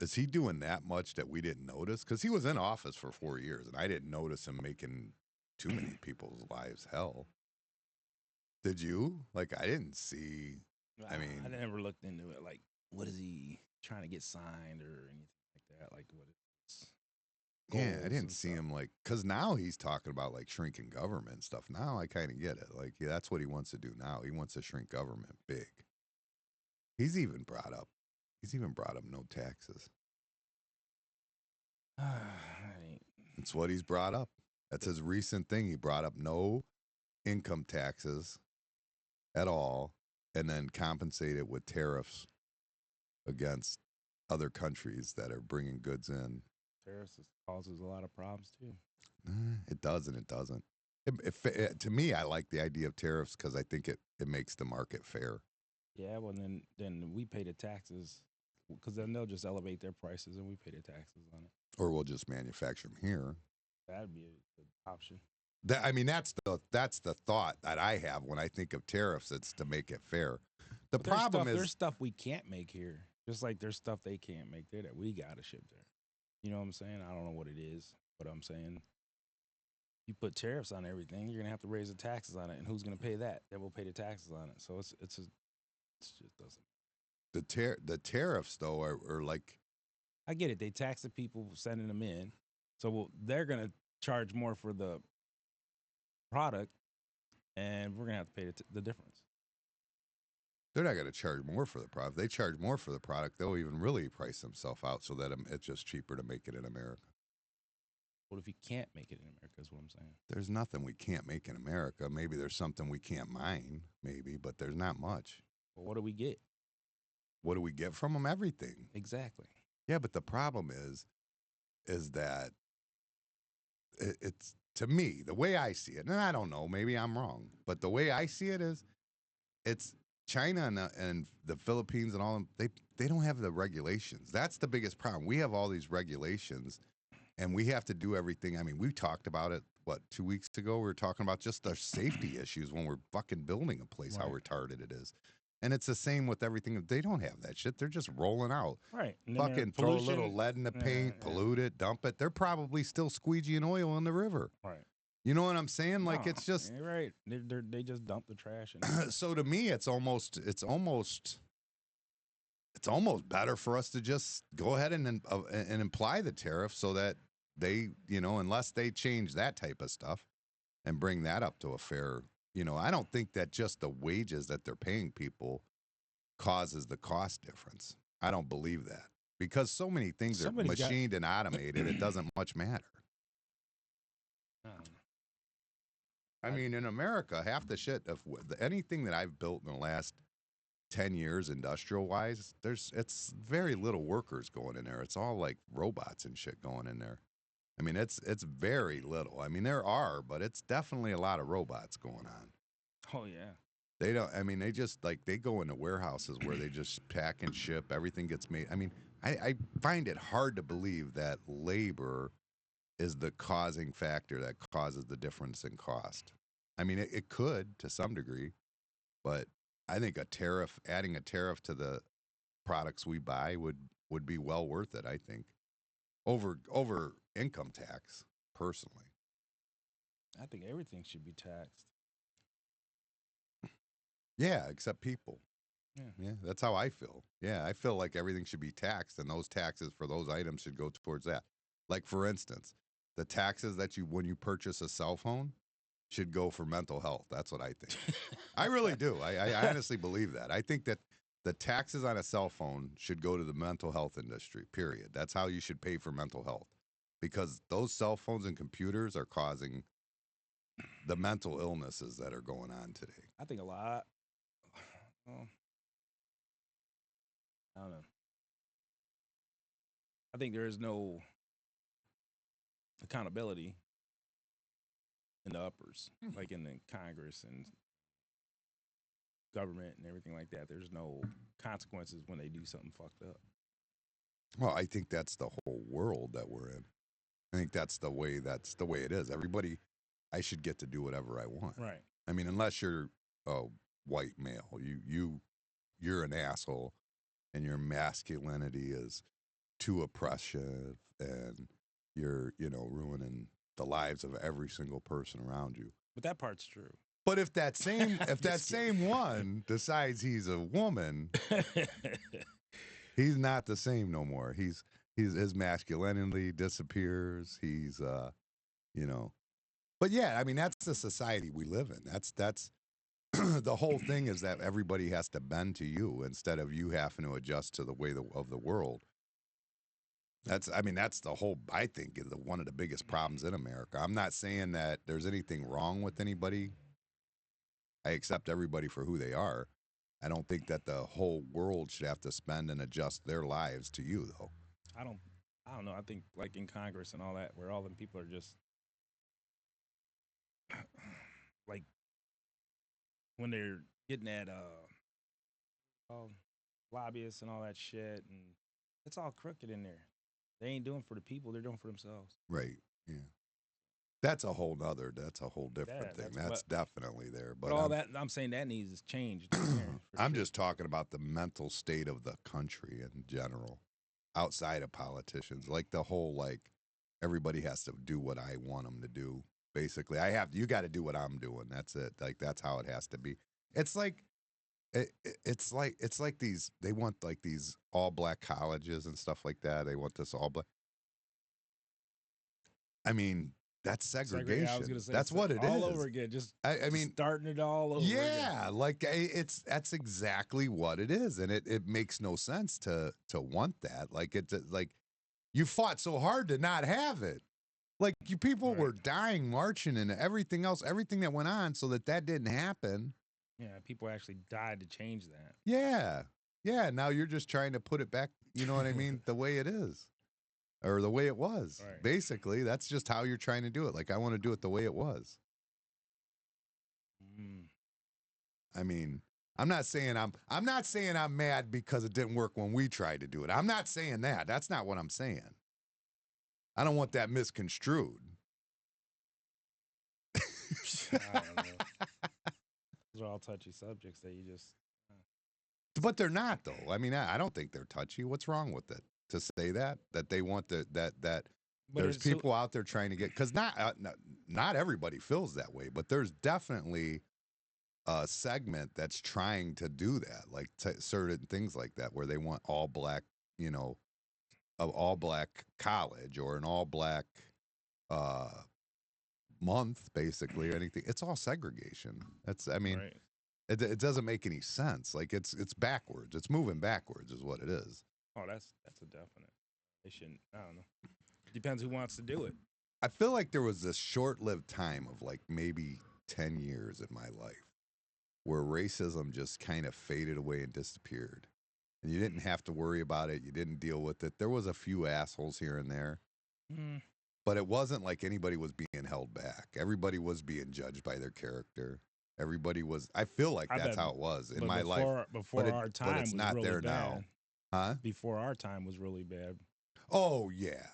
is he doing that much that we didn't notice? Because he was in office for 4 years, and I didn't notice him making too many people's lives hell. Did you? Like, I didn't see. I mean, I never looked into it. Like, what is he trying to get signed or anything like that? Like, what is? Yeah, I didn't see him like, because now he's talking about like shrinking government stuff. Now I kind of get it. Like, yeah, that's what he wants to do now. He wants to shrink government big. He's even brought up no taxes. That's what he's brought up. That's his recent thing. He brought up no income taxes at all, and then compensate it with tariffs against other countries that are bringing goods in. Tariffs causes a lot of problems too. It does and it doesn't. To me, I like the idea of tariffs because I think it makes the market fair. Yeah, well, then we pay the taxes because then they'll just elevate their prices and we pay the taxes on it. Or we'll just manufacture them here. That'd be an option. I mean, that's the thought that I have when I think of tariffs. It's to make it fair. The problem is there's stuff we can't make here, just like there's stuff they can't make there that we gotta ship there. You know what I'm saying? I don't know what it is, but I'm saying you put tariffs on everything, you're gonna have to raise the taxes on it, and who's gonna pay that? They will pay the taxes on it. So it just doesn't. The tariffs though are like, I get it. They tax the people sending them in, so they're gonna charge more for the product, and we're gonna have to pay the difference. They're not going to charge more for the product. They charge more for the product. They'll even really price themselves out so that it's just cheaper to make it in America. What if you can't make it in America is what I'm saying. There's nothing we can't make in America. Maybe there's something we can't mine, maybe, but there's not much. Well, what do we get? What do we get from them? Everything. Exactly. Yeah, but the problem is that it's, to me, the way I see it, and I don't know, maybe I'm wrong, but the way I see it is, it's China and the Philippines and all of them, they don't have the regulations. That's the biggest problem. We have all these regulations, and we have to do everything. I mean, we talked about it, 2 weeks ago? We were talking about just the safety issues when we're fucking building a place, right. How retarded it is. And it's the same with everything. They don't have that shit. They're just rolling out. Right. Fucking throw a little lead in the paint, pollute it, dump it. They're probably still squeegeeing oil in the river. Right. You know what I'm saying? Like, it's just... You're right. They just dump the trash. So to me, it's almost better for us to just go ahead and imply the tariff so that they, unless they change that type of stuff and bring that up to a fair... I don't think that just the wages that they're paying people causes the cost difference. I don't believe that. Because so many things are machined and automated, it doesn't much matter. I mean, in America, half the shit of anything that I've built in the last 10 years, industrial-wise, it's very little workers going in there. It's all like robots and shit going in there. I mean, it's very little. I mean, there are, but it's definitely a lot of robots going on. Oh, yeah. They don't, I mean, they just, like, they go into warehouses where they just pack and ship. Everything gets made. I mean, I find it hard to believe that labor is the causing factor that causes the difference in cost. I mean, it could to some degree, but I think adding a tariff to the products we buy would be well worth it, I think, over income tax, personally. I think everything should be taxed. Yeah, except people. Yeah, that's how I feel. Yeah, I feel like everything should be taxed, and those taxes for those items should go towards that. Like, for instance, the taxes that when you purchase a cell phone should go for mental health. That's what I think. I really do. I honestly believe that. I think that the taxes on a cell phone should go to the mental health industry, period. That's how you should pay for mental health. Because those cell phones and computers are causing the mental illnesses that are going on today. I think a lot. Well, I don't know. I think there is no accountability in the uppers, like in the Congress and government and everything like that. There's no consequences when they do something fucked up. Well, I think that's the whole world that we're in. I think that's the way it is. Everybody, I should get to do whatever I want. Right. I mean, unless you're a white male, you're an asshole, and your masculinity is too oppressive, and you're ruining the lives of every single person around you. But that part's true. But if that same one decides he's a woman, he's not the same no more. His masculinity disappears. He's But yeah, I mean, that's the society we live in. That's the whole thing is that everybody has to bend to you instead of you having to adjust to the way of the world. That's the whole, I think, is one of the biggest problems in America. I'm not saying that there's anything wrong with anybody. I accept everybody for who they are. I don't think that the whole world should have to spend and adjust their lives to you, though. I don't know. I think like in Congress and all that, where all them people are just like when they're getting at lobbyists and all that shit, and it's all crooked in there. They ain't doing for the people; they're doing for themselves. Right. Yeah. That's a whole different thing. That's definitely there. But all that I'm saying that needs to change. I'm just talking about the mental state of the country in general, outside of politicians. Like the whole everybody has to do what I want them to do. Basically, you got to do what I'm doing. That's it. Like that's how it has to be. It's like it's like these. They want like these all black colleges and stuff like that. They want this all black. I mean, that's segregation. I was gonna say, that's what it all is. All over again. I mean, starting it all over. Yeah, again. like that's exactly what it is, and it makes no sense to want that. Like like you fought so hard to not have it. Like you people were dying, marching, and everything else, everything that went on, so that didn't happen. Yeah, people actually died to change that. Yeah. Now you're just trying to put it back. You know what I mean? The way it is. Or the way it was. Right. Basically, that's just how you're trying to do it. Like I want to do it the way it was. I mean, I'm not saying I'm mad because it didn't work when we tried to do it. I'm not saying that. That's not what I'm saying. I don't want that misconstrued. I don't know. Those are all touchy subjects that you just. But they're not, though. I mean, I don't think they're touchy. What's wrong with it? To say that they want that there's people out there trying to get, because not everybody feels that way, but there's definitely a segment that's trying to do that, like certain things like that, where they want all black, an all black college or an all black month, basically, or anything. It's all segregation. Right. It doesn't make any sense. Like it's backwards. It's moving backwards, is what it is. Oh, that's a definite. They shouldn't. I don't know. Depends who wants to do it. I feel like there was this short-lived time of like maybe 10 years in my life where racism just kind of faded away and disappeared. And you didn't have to worry about it. You didn't deal with it. There was a few assholes here and there. But it wasn't like anybody was being held back. Everybody was being judged by their character. Everybody was. I feel like that's how it was in my life. Before our time, but it's not really there bad. now. Huh? Before our time was really bad. Oh yeah.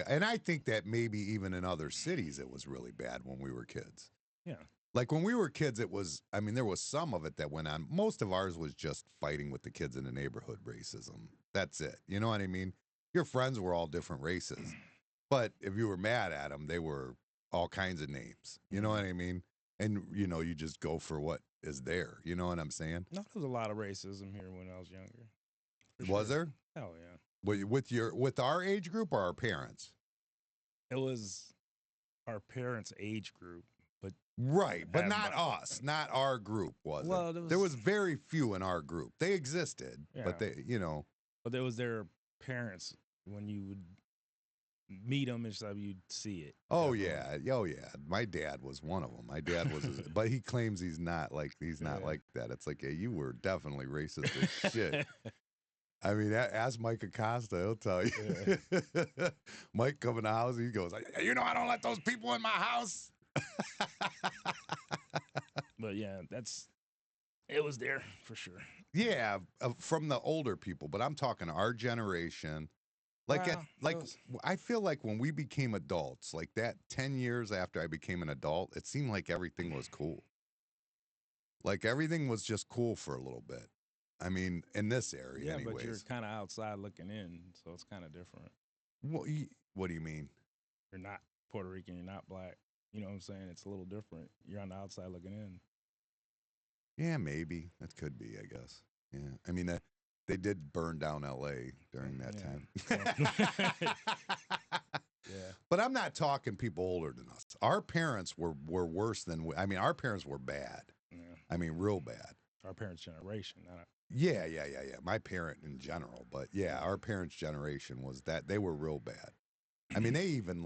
And I think that maybe even in other cities it was really bad when we were kids. Yeah. Like when we were kids, it was. I mean, there was some of it that went on. Most of ours was just fighting with the kids in the neighborhood, racism. That's it. You know what I mean? Your friends were all different races, but if you were mad at them, they were all kinds of names. You know what I mean? And you just go for what is there. You know what I'm saying? No, there was a lot of racism here when I was younger. Was there? Hell yeah. With our age group or our parents? It was our parents' age group, but Right, but not But us, not our group. Was well, it? There was very few in our group. They existed, yeah. but they, But there was their parents when you would meet them and stuff, you'd see it. Oh definitely. yeah, oh yeah. My dad was one of them. My dad was, but he claims he's not like that. It's like, hey, you were definitely racist as shit. I mean, ask Mike Acosta, he'll tell you. Yeah. Mike come in the house, he goes, I don't let those people in my house. But yeah, it was there for sure. Yeah, from the older people, but I'm talking our generation. Like I feel like when we became adults, like that 10 years after I became an adult, it seemed like everything was cool. Like everything was just cool for a little bit. I mean, in this area, yeah, anyways. but you're kind of outside looking in, so it's kind of different. What do you mean? You're not Puerto Rican, you're not black. You know what I'm saying? It's a little different. You're on the outside looking in. Yeah, maybe that could be. I guess. Yeah, I mean, they did burn down L.A. during that time. Yeah, but I'm not talking people older than us. Our parents were worse than we. I mean, our parents were bad. Yeah. I mean, real bad. Our parents' generation. Yeah. My parent in general, but yeah, our parents' generation was that they were real bad. I mean, they even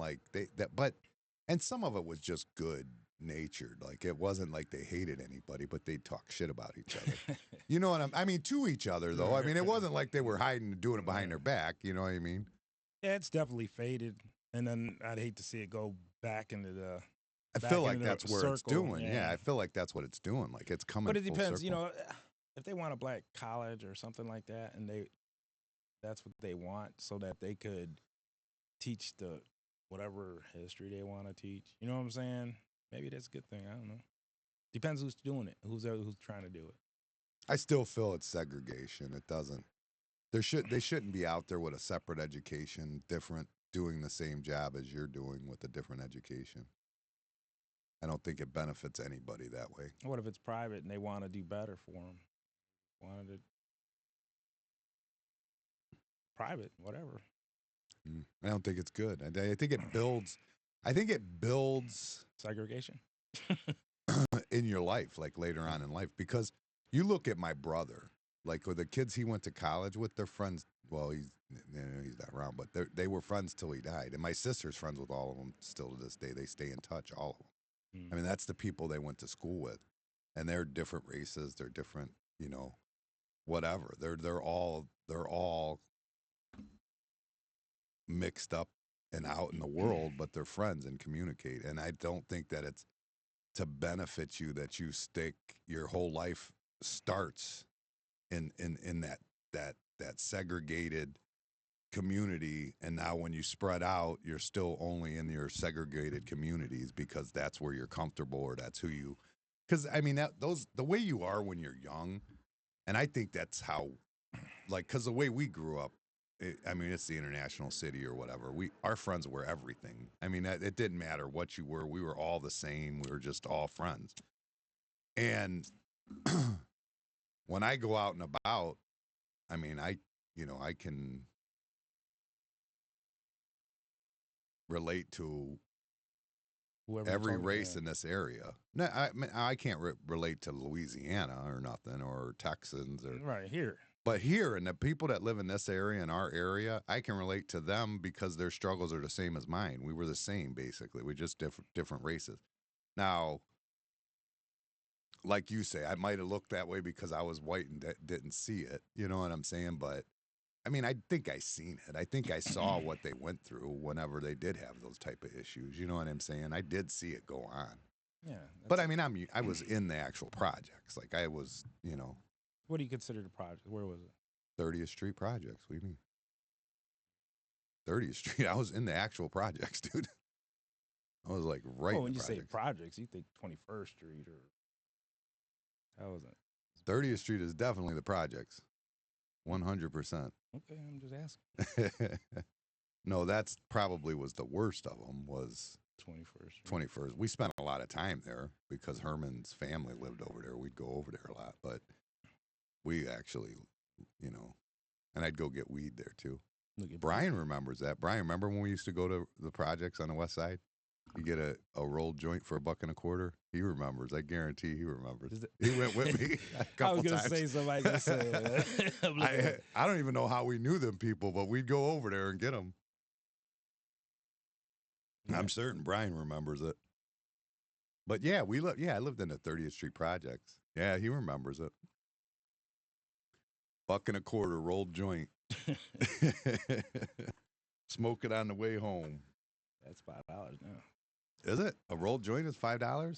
and some of it was just good natured. Like it wasn't like they hated anybody, but they'd talk shit about each other. You know what I mean? To each other though. I mean, it wasn't like they were hiding and doing it behind their back. You know what I mean? Yeah, it's definitely faded, and then I'd hate to see it go back into the. I feel like that's where it's doing. Yeah, I feel like that's what it's doing. Like it's coming. But it depends, circle. If they want a black college or something like that, and that's what they want, so that they could teach the whatever history they want to teach. You know what I'm saying? Maybe that's a good thing. I don't know. Depends who's doing it, who's trying to do it. I still feel it's segregation. It doesn't. They shouldn't be out there with a separate education, different, doing the same job as you're doing with a different education. I don't think it benefits anybody that way. What if it's private and they want to do better for them? Wanted it private, whatever. I don't think it's good. I think it builds. I think it builds segregation in your life, like later on in life, because you look at my brother, like with the kids he went to college with, their friends. Well, he's not around, but they were friends till he died. And my sister's friends with all of them still to this day. They stay in touch, all of them. I mean, that's the people they went to school with, and they're different races. They're different, whatever. They're all mixed up and out in the world, but they're friends and communicate. And I don't think that it's to benefit you that you stick your whole life starts in that segregated community, and now when you spread out, you're still only in your segregated communities because that's where you're comfortable, or that's who you. Because I mean, the way you are when you're young, and I think that's how, because the way we grew up. I mean, it's the international city or whatever. Our friends were everything. I mean, it didn't matter what you were. We were all the same. We were just all friends. And when I go out and about, I mean, I can relate to whoever every race in this area. No, I can't relate to Louisiana or nothing, or Texans or right here. But here, and the people that live in this area, in our area, I can relate to them because their struggles are the same as mine. We were the same, basically. We're just different races. Now, like you say, I might have looked that way because I was white and didn't see it. You know what I'm saying? But, I mean, I think I seen it. I think I saw what they went through whenever they did have those type of issues. You know what I'm saying? I did see it go on. Yeah. But, I mean, I was in the actual projects. Like, I was, What do you consider the project? Where was it? 30th Street projects. What do you mean? 30th Street. I was in the actual projects, dude. I was like right. Oh, when you say projects, you think 21st Street or how was it? 30th Street is definitely the projects. 100%. Okay, I'm just asking. No, that's probably was the worst of them. Was 21st. 21st. We spent a lot of time there because Herman's family lived over there. We'd go over there a lot, but we actually, and I'd go get weed there too. Brian remembers that. Brian, remember when we used to go to the projects on the west side? You get a rolled joint for $1.25. He remembers. I guarantee he remembers. He went with me a couple I was gonna times. say somebody gonna say it. I don't even know how we knew them people, but we'd go over there and get them. Yeah. I'm certain Brian remembers it. But yeah, I lived in the 30th Street projects. Yeah, he remembers it. $1.25 rolled joint. Smoke it on the way home. That's $5 now. Is it? A rolled joint is $5? I don't know.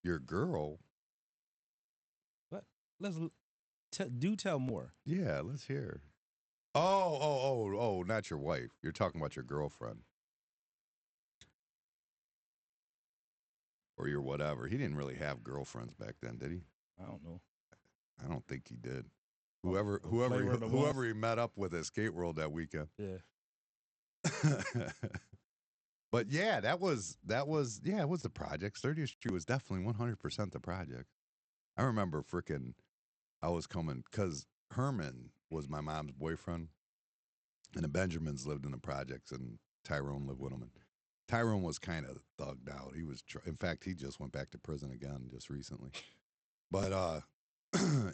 Your girl? But let's tell more. Yeah, let's hear. Oh, not your wife. You're talking about your girlfriend. Or your whatever. He didn't really have girlfriends back then, did he? I don't know. I don't think he did. Flavor of the Whoever he met up with at Skate World that weekend. Yeah. But yeah, it was the projects. 30th Street was definitely 100% the project. I remember I was coming because Herman was my mom's boyfriend, and the Benjamins lived in the projects, and Tyrone lived with them. And Tyrone was kind of thugged out. He was, in fact, he just went back to prison again just recently. But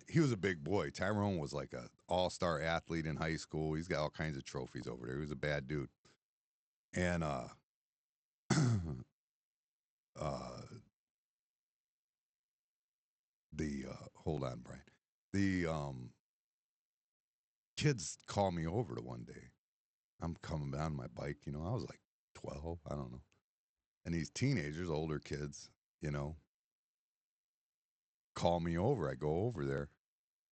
he was a big boy. Tyrone was like an all-star athlete in high school. He's got all kinds of trophies over there. He was a bad dude. And hold on, Brian. The kids called me over to one day. I'm coming down my bike, I was like 12, I don't know. And these teenagers, older kids, call me over. I go over there,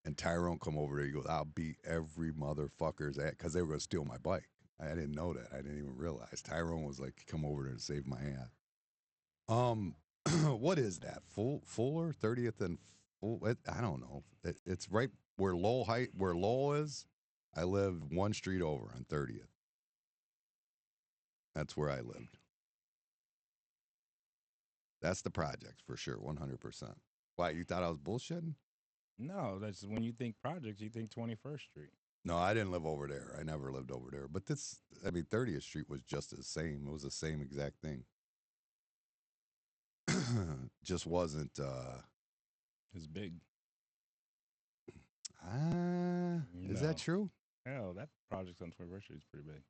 and Tyrone come over there. He goes, I'll beat every motherfucker's at, because they were going to steal my bike. I didn't know that. I didn't even realize. Tyrone was like, come over there and save my ass. What is that? Fuller, 30th and Full? I don't know. It's right where Lowell is. I live one street over on 30th. That's where I lived. That's the project for sure, 100%. Why, you thought I was bullshitting? No, that's when you think projects, you think 21st Street. No, I didn't live over there. I never lived over there. But 30th Street was just the same. It was the same exact thing. Just wasn't. It's big. Is that true? Hell, that project on 21st Street is pretty big.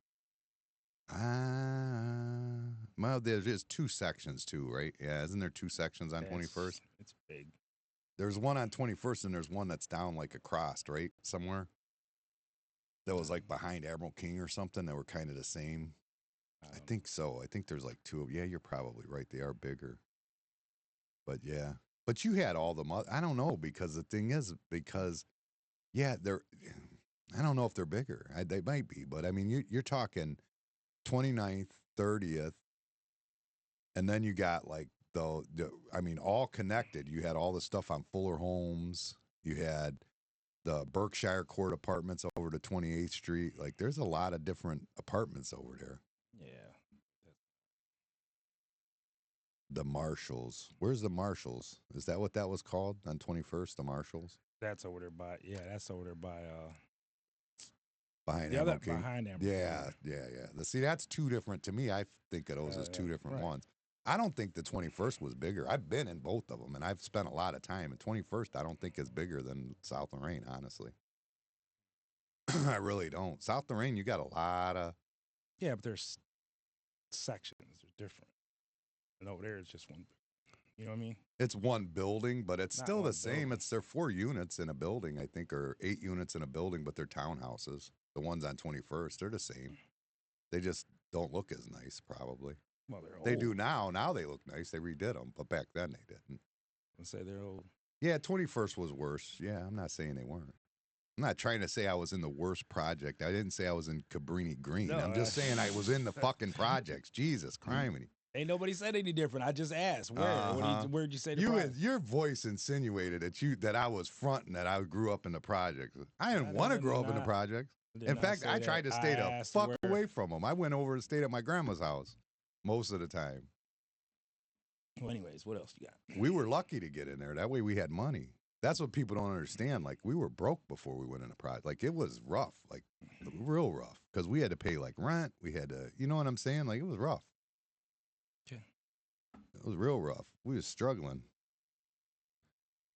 Well, there's two sections too, right? Yeah, isn't there two sections on 21st? It's big. There's one on 21st, and there's one that's down like across, right? Somewhere. That was like behind Admiral King or something that were kind of the same. I think so. I think there's like two of them. Yeah, you're probably right. They are bigger. But yeah. But you had all the I don't know, because the thing is, yeah, I don't know if they're bigger. They might be, but I mean, you're talking 29th, 30th, and then you got like all connected. You had all the stuff on Fuller Homes. You had the Berkshire Court apartments over to 28th Street. Like, there's a lot of different apartments over there. Yeah. The Marshalls. Where's the Marshalls? Is that what that was called on 21st? The Marshalls? That's over there by. Yeah, that's over there by. Behind Admiral King. Behind Admiral Yeah. See, that's two different. To me, I think of those as two different ones. I don't think the 21st was bigger. I've been in both of them, and I've spent a lot of time. And 21st, I don't think is bigger than South Lorraine, honestly. I really don't. South Lorraine, you got a lot of. Yeah, but there's sections. They're different. And over there, it's just one. You know what I mean? It's one building, but it's still the same. Building. They're 4 units in a building, I think, or 8 units in a building, but they're townhouses. The ones on 21st, they're the same. They just don't look as nice, probably. Well, they're old. They do now. Now they look nice. They redid them, but back then they didn't. Let's say they're old. Yeah, 21st was worse. Yeah, I'm not saying they weren't. I'm not trying to say I was in the worst project. I didn't say I was in Cabrini Green. No, I'm just saying I was in the fucking projects. Jesus, criminy. Ain't nobody said any different. I just asked. Where? Where'd you say the project? Your voice insinuated that I was fronting that I grew up in the projects. I didn't want to grow up in the projects. In fact, I tried to stay the fuck away from them. I went over and stayed at my grandma's house most of the time. Well, anyways, what else you got? We were lucky to get in there. That way we had money. That's what people don't understand. Like, we were broke before we went into project. Like, it was rough, like real rough, because we had to pay like rent. We had to, you know what I'm saying? Like, it was rough. Yeah. It was real rough. We was struggling.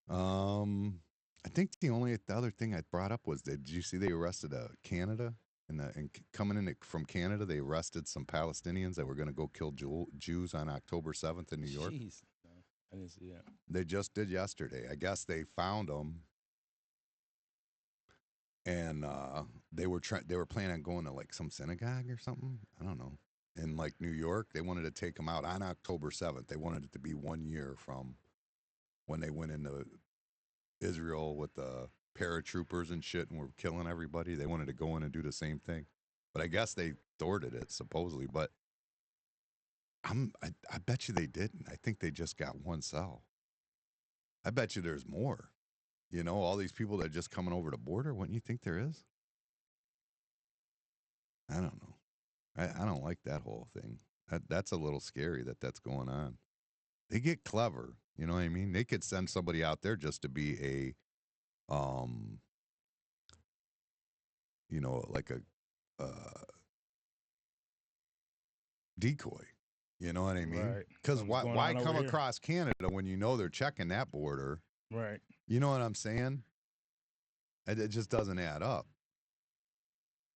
I think the other thing I brought up was that, did you see they arrested Canada? And coming in from Canada, they arrested some Palestinians that were going to go kill Jews on October 7th in New York. Jeez. No, I didn't see that. They just did yesterday. I guess they found them, and they were planning on going to like some synagogue or something. I don't know. In like New York, they wanted to take them out on October 7th. They wanted it to be 1 year from when they went into Israel with the paratroopers and shit and were killing everybody. They wanted to go in and do the same thing, but I guess they thwarted it supposedly. But I bet you they didn't. I think they just got one cell. I bet you there's more. You know, all these people that are just coming over the border. Wouldn't you think there is? I don't know. I don't like that whole thing. That's a little scary that's going on. They get clever. You know what I mean? They could send somebody out there just to be a like a decoy. You know what I mean? Right. Because why come across Canada when you know they're checking that border? Right. You know what I'm saying? It just doesn't add up.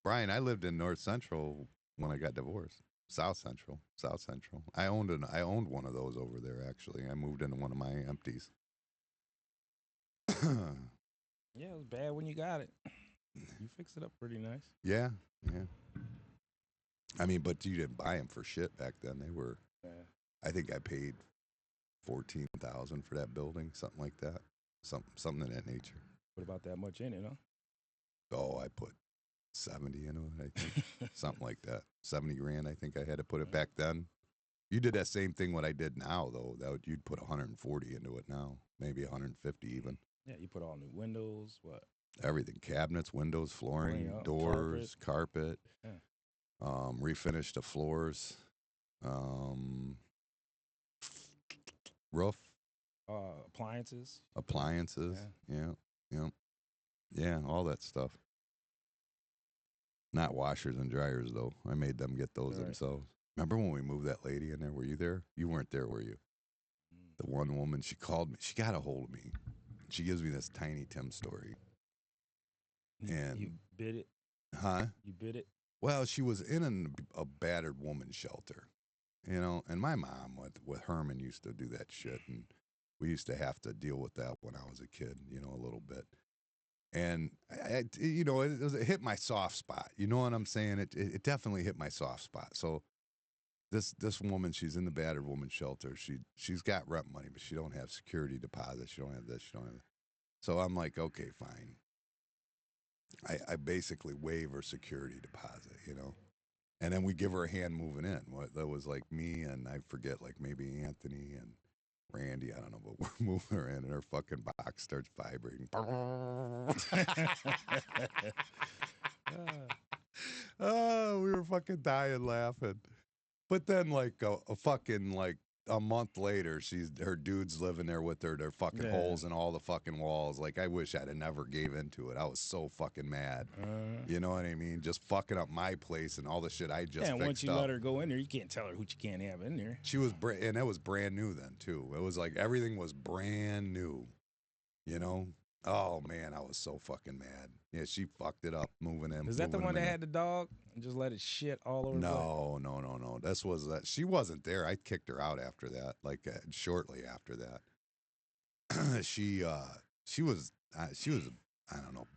Brian, I lived in North Central when I got divorced. South Central. I owned one of those over there. Actually, I moved into one of my empties. Yeah, it was bad when you got it. You fixed it up pretty nice. Yeah. I mean, but you didn't buy them for shit back then. They were. Yeah. I think I paid $14,000 for that building, something like that, something in that nature. Put about that much in it, huh? Oh, I put 70 into it. I think something like that. 70 grand. I think I had to put it back then. You did that same thing. What I did now, though, you'd put 140 into it now, maybe 150 even. Yeah, you put all new windows. What? Everything: cabinets, windows, flooring, doors, carpet. Yeah. Refinished the floors. Roof. Appliances. Yeah, all that stuff. Not washers and dryers, though. I made them get those themselves. Remember when we moved that lady in there? Were you there? You weren't there, were you? The one woman, she called me. She got a hold of me. She gives me this Tiny Tim story. And you bid it? Huh? You bid it? Well, she was in a battered woman shelter, you know, and my mom with Herman used to do that shit, and we used to have to deal with that when I was a kid, you know, a little bit. And it hit my soft spot. You know what I'm saying? It definitely hit my soft spot. So this woman, she's in the battered woman shelter. She's got rent money, but she don't have security deposit. She don't have this. She don't have that. So I'm like, okay, fine. I basically waive her security deposit, you know, and then we give her a hand moving in. That was like me and I forget, like maybe Anthony and Randy, I don't know, but we're moving her in, and her fucking box starts vibrating. Oh, we were fucking dying laughing. But then, like a fucking like a month later, her dude's living there with her. They're fucking holes in all the fucking walls. Like, I wish I'd have never gave into it. I was so fucking mad. You know what I mean? Just fucking up my place and all the shit I just fixed up. Once you let her go in there, you can't tell her who you can't have in there. She was and it was brand new then too. It was like everything was brand new. You know? Oh man, I was so fucking mad. Yeah, she fucked it up moving in. Is that the one that had the dog and just let it shit all over? No. This was that. She wasn't there. I kicked her out after that. Like shortly after that, she was I don't know.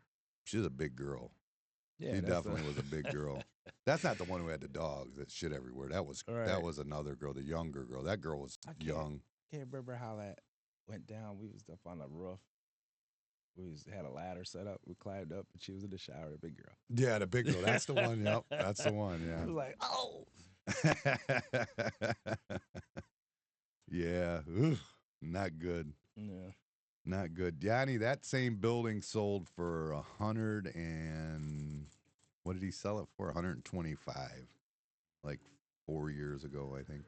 She was a big girl. Yeah, she definitely was a big girl. That's not the one who had the dogs that shit everywhere. That was another girl, the younger girl. That girl was young. I can't remember how that went down. We was up on the roof. We had a ladder set up. We climbed up, and she was in the shower. The big girl. Yeah, the big girl. That's the one. Yep, that's the one. Yeah. I was like, oh. Yeah. Ugh, not good. Yeah. Not good. Yanni, that same building sold for 100 and what did he sell it for? 125. Like 4 years ago, I think.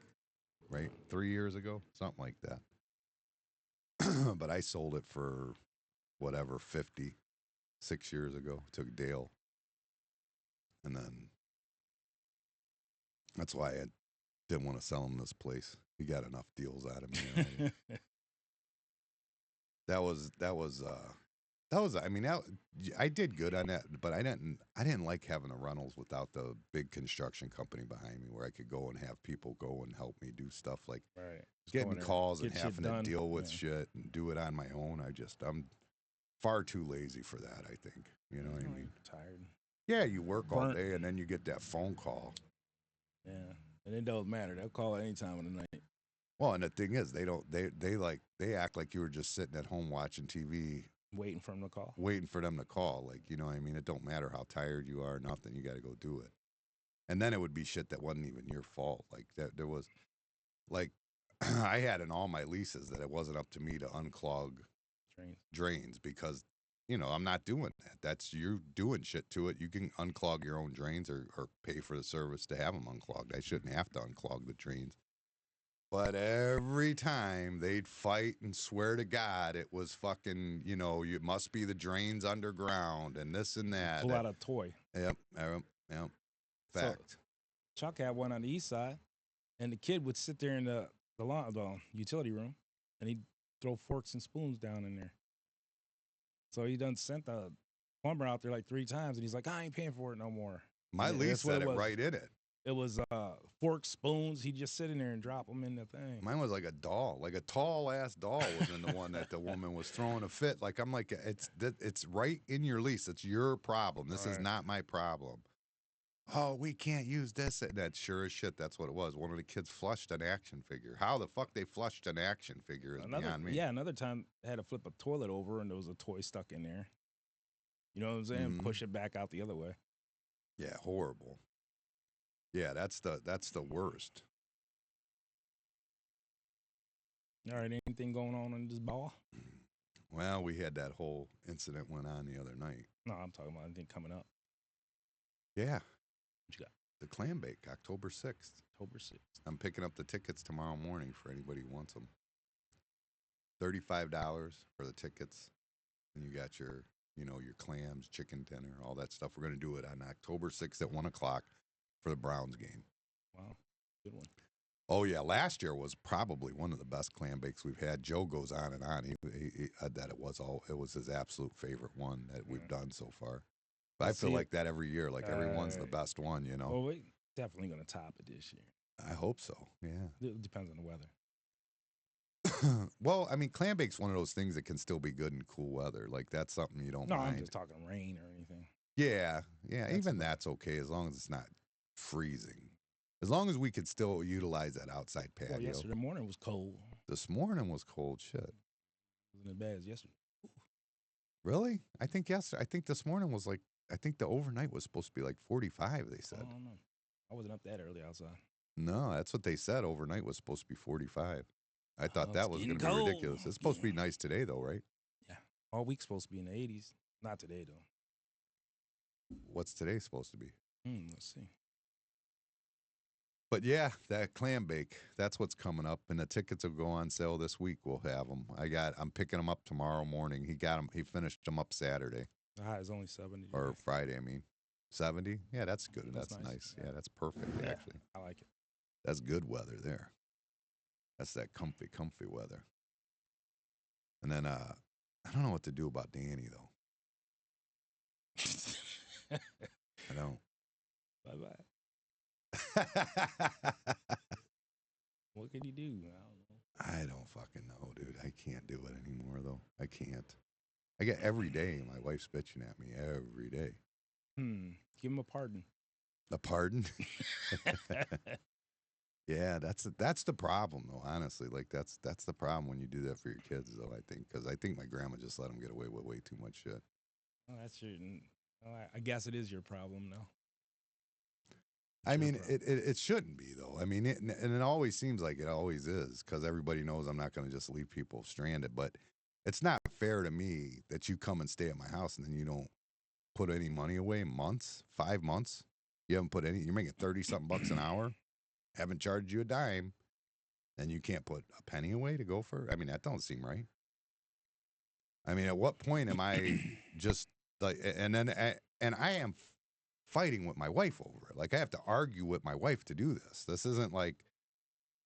Right? 3 years ago, something like that. But I sold it for whatever, 50, 6 years ago. Took Dale. And then that's why I didn't want to sell him this place. He got enough deals out of me already. I mean, I did good on that, but I didn't like having the rentals without the big construction company behind me where I could go and have people go and help me do stuff like Right. Just getting go in there, calls and get having shit to done. deal with Yeah. shit and do it on my own. I'm far too lazy for that, I think. You know what I mean? Tired. Yeah, you work all Burnt. day and then you get that phone call. Yeah. And it don't matter. They'll call at any time of the night. Well, and the thing is, they act like you were just sitting at home watching TV, Waiting for them to call. waiting for them to call. Like, you know what I mean? It don't matter how tired you are, nothing. You got to go do it. And then it would be shit that wasn't even your fault. Like that, there was, like, I had in all my leases that it wasn't up to me to unclog drains because, you know, I'm not doing that. That's you doing shit to it. You can unclog your own drains or pay for the service to have them unclogged. I shouldn't have to unclog the drains. But every time they'd fight and swear to God, it was fucking, you know, you must be the drains underground and this and that. Pull out a toy. Yep. Fact. So, Chuck had one on the east side, and the kid would sit there in the utility room, and he'd throw forks and spoons down in there. So he done sent the plumber out there like 3 times, and he's like, I ain't paying for it no more. My lease said it right in it. It was forks, spoons. He'd just sit in there and drop them in the thing. Mine was like a doll, like a tall ass doll was in the one that the woman was throwing a fit. Like I'm like, it's right in your lease. It's your problem. This is not my problem. Oh, we can't use this. That sure as shit, that's what it was. One of the kids flushed an action figure. How the fuck they flushed an action figure is beyond me. Yeah, another time I had to flip a toilet over and there was a toy stuck in there. You know what I'm saying? Mm-hmm. Push it back out the other way. Yeah, horrible. Yeah, that's the worst. All right, anything going on in this ball? Well, we had that whole incident went on the other night. No, I'm talking about anything coming up. Yeah. What you got? The Clam Bake, October 6th. October 6th. I'm picking up the tickets tomorrow morning for anybody who wants them. $35 for the tickets. And you got your, you know, your clams, chicken dinner, all that stuff. We're going to do it on October 6th at 1 o'clock for the Browns game. Wow. Good one. Oh, yeah. Last year was probably one of the best clam bakes we've had. Joe goes on and on. He that it was his absolute favorite one that we've done so far. But I feel like that every year. Like everyone's the best one, you know. Well, we're definitely going to top it this year. I hope so. Yeah. It depends on the weather. Well, I mean, clam bake's one of those things that can still be good in cool weather. Like that's something you don't mind. No, I'm just talking rain or anything. Yeah. That's okay as long as it's not freezing. As long as we could still utilize that outside patio. Well, yesterday morning was cold. This morning was cold shit. Wasn't as bad as yesterday. Really? I think this morning was like, I think the overnight was supposed to be like 45, they said. I don't know. I wasn't up that early outside. No, that's what they said. Overnight was supposed to be 45. I thought that was going to be cold. ridiculous. It's supposed to be nice today, though, right? Yeah. All week's supposed to be in the 80s. Not today, though. What's today supposed to be? Let's see. But yeah, that clam bake, that's what's coming up. And the tickets will go on sale this week. We'll have them. I'm picking them up tomorrow morning. He finished them up Saturday. The high is only 70. Or Friday, I mean. 70? Yeah, that's good. That's nice. Nice. Yeah, that's perfect, actually. I like it. That's good weather there. That's that comfy weather. And then I don't know what to do about Danny, though. I don't. Bye-bye. What can you do? I don't fucking know, dude. I can't do it anymore, though. I can't. I get every day my wife's bitching at me every day. Give him a pardon. A pardon? Yeah, that's the problem, though. Honestly, like that's the problem when you do that for your kids, though. I think because I think my grandma just let them get away with way too much shit. Oh, that's your. I guess it is your problem, though. I mean, it shouldn't be, though. I mean, and it always seems like it always is because everybody knows I'm not going to just leave people stranded. But it's not fair to me that you come and stay at my house and then you don't put any money away in months, 5 months. You haven't put any. You're making $30-something an hour. Haven't charged you a dime, and you can't put a penny away to go for. I mean, that don't seem right. I mean, at what point am I just like, and I am fighting with my wife over it. Like I have to argue with my wife to do this. This isn't like,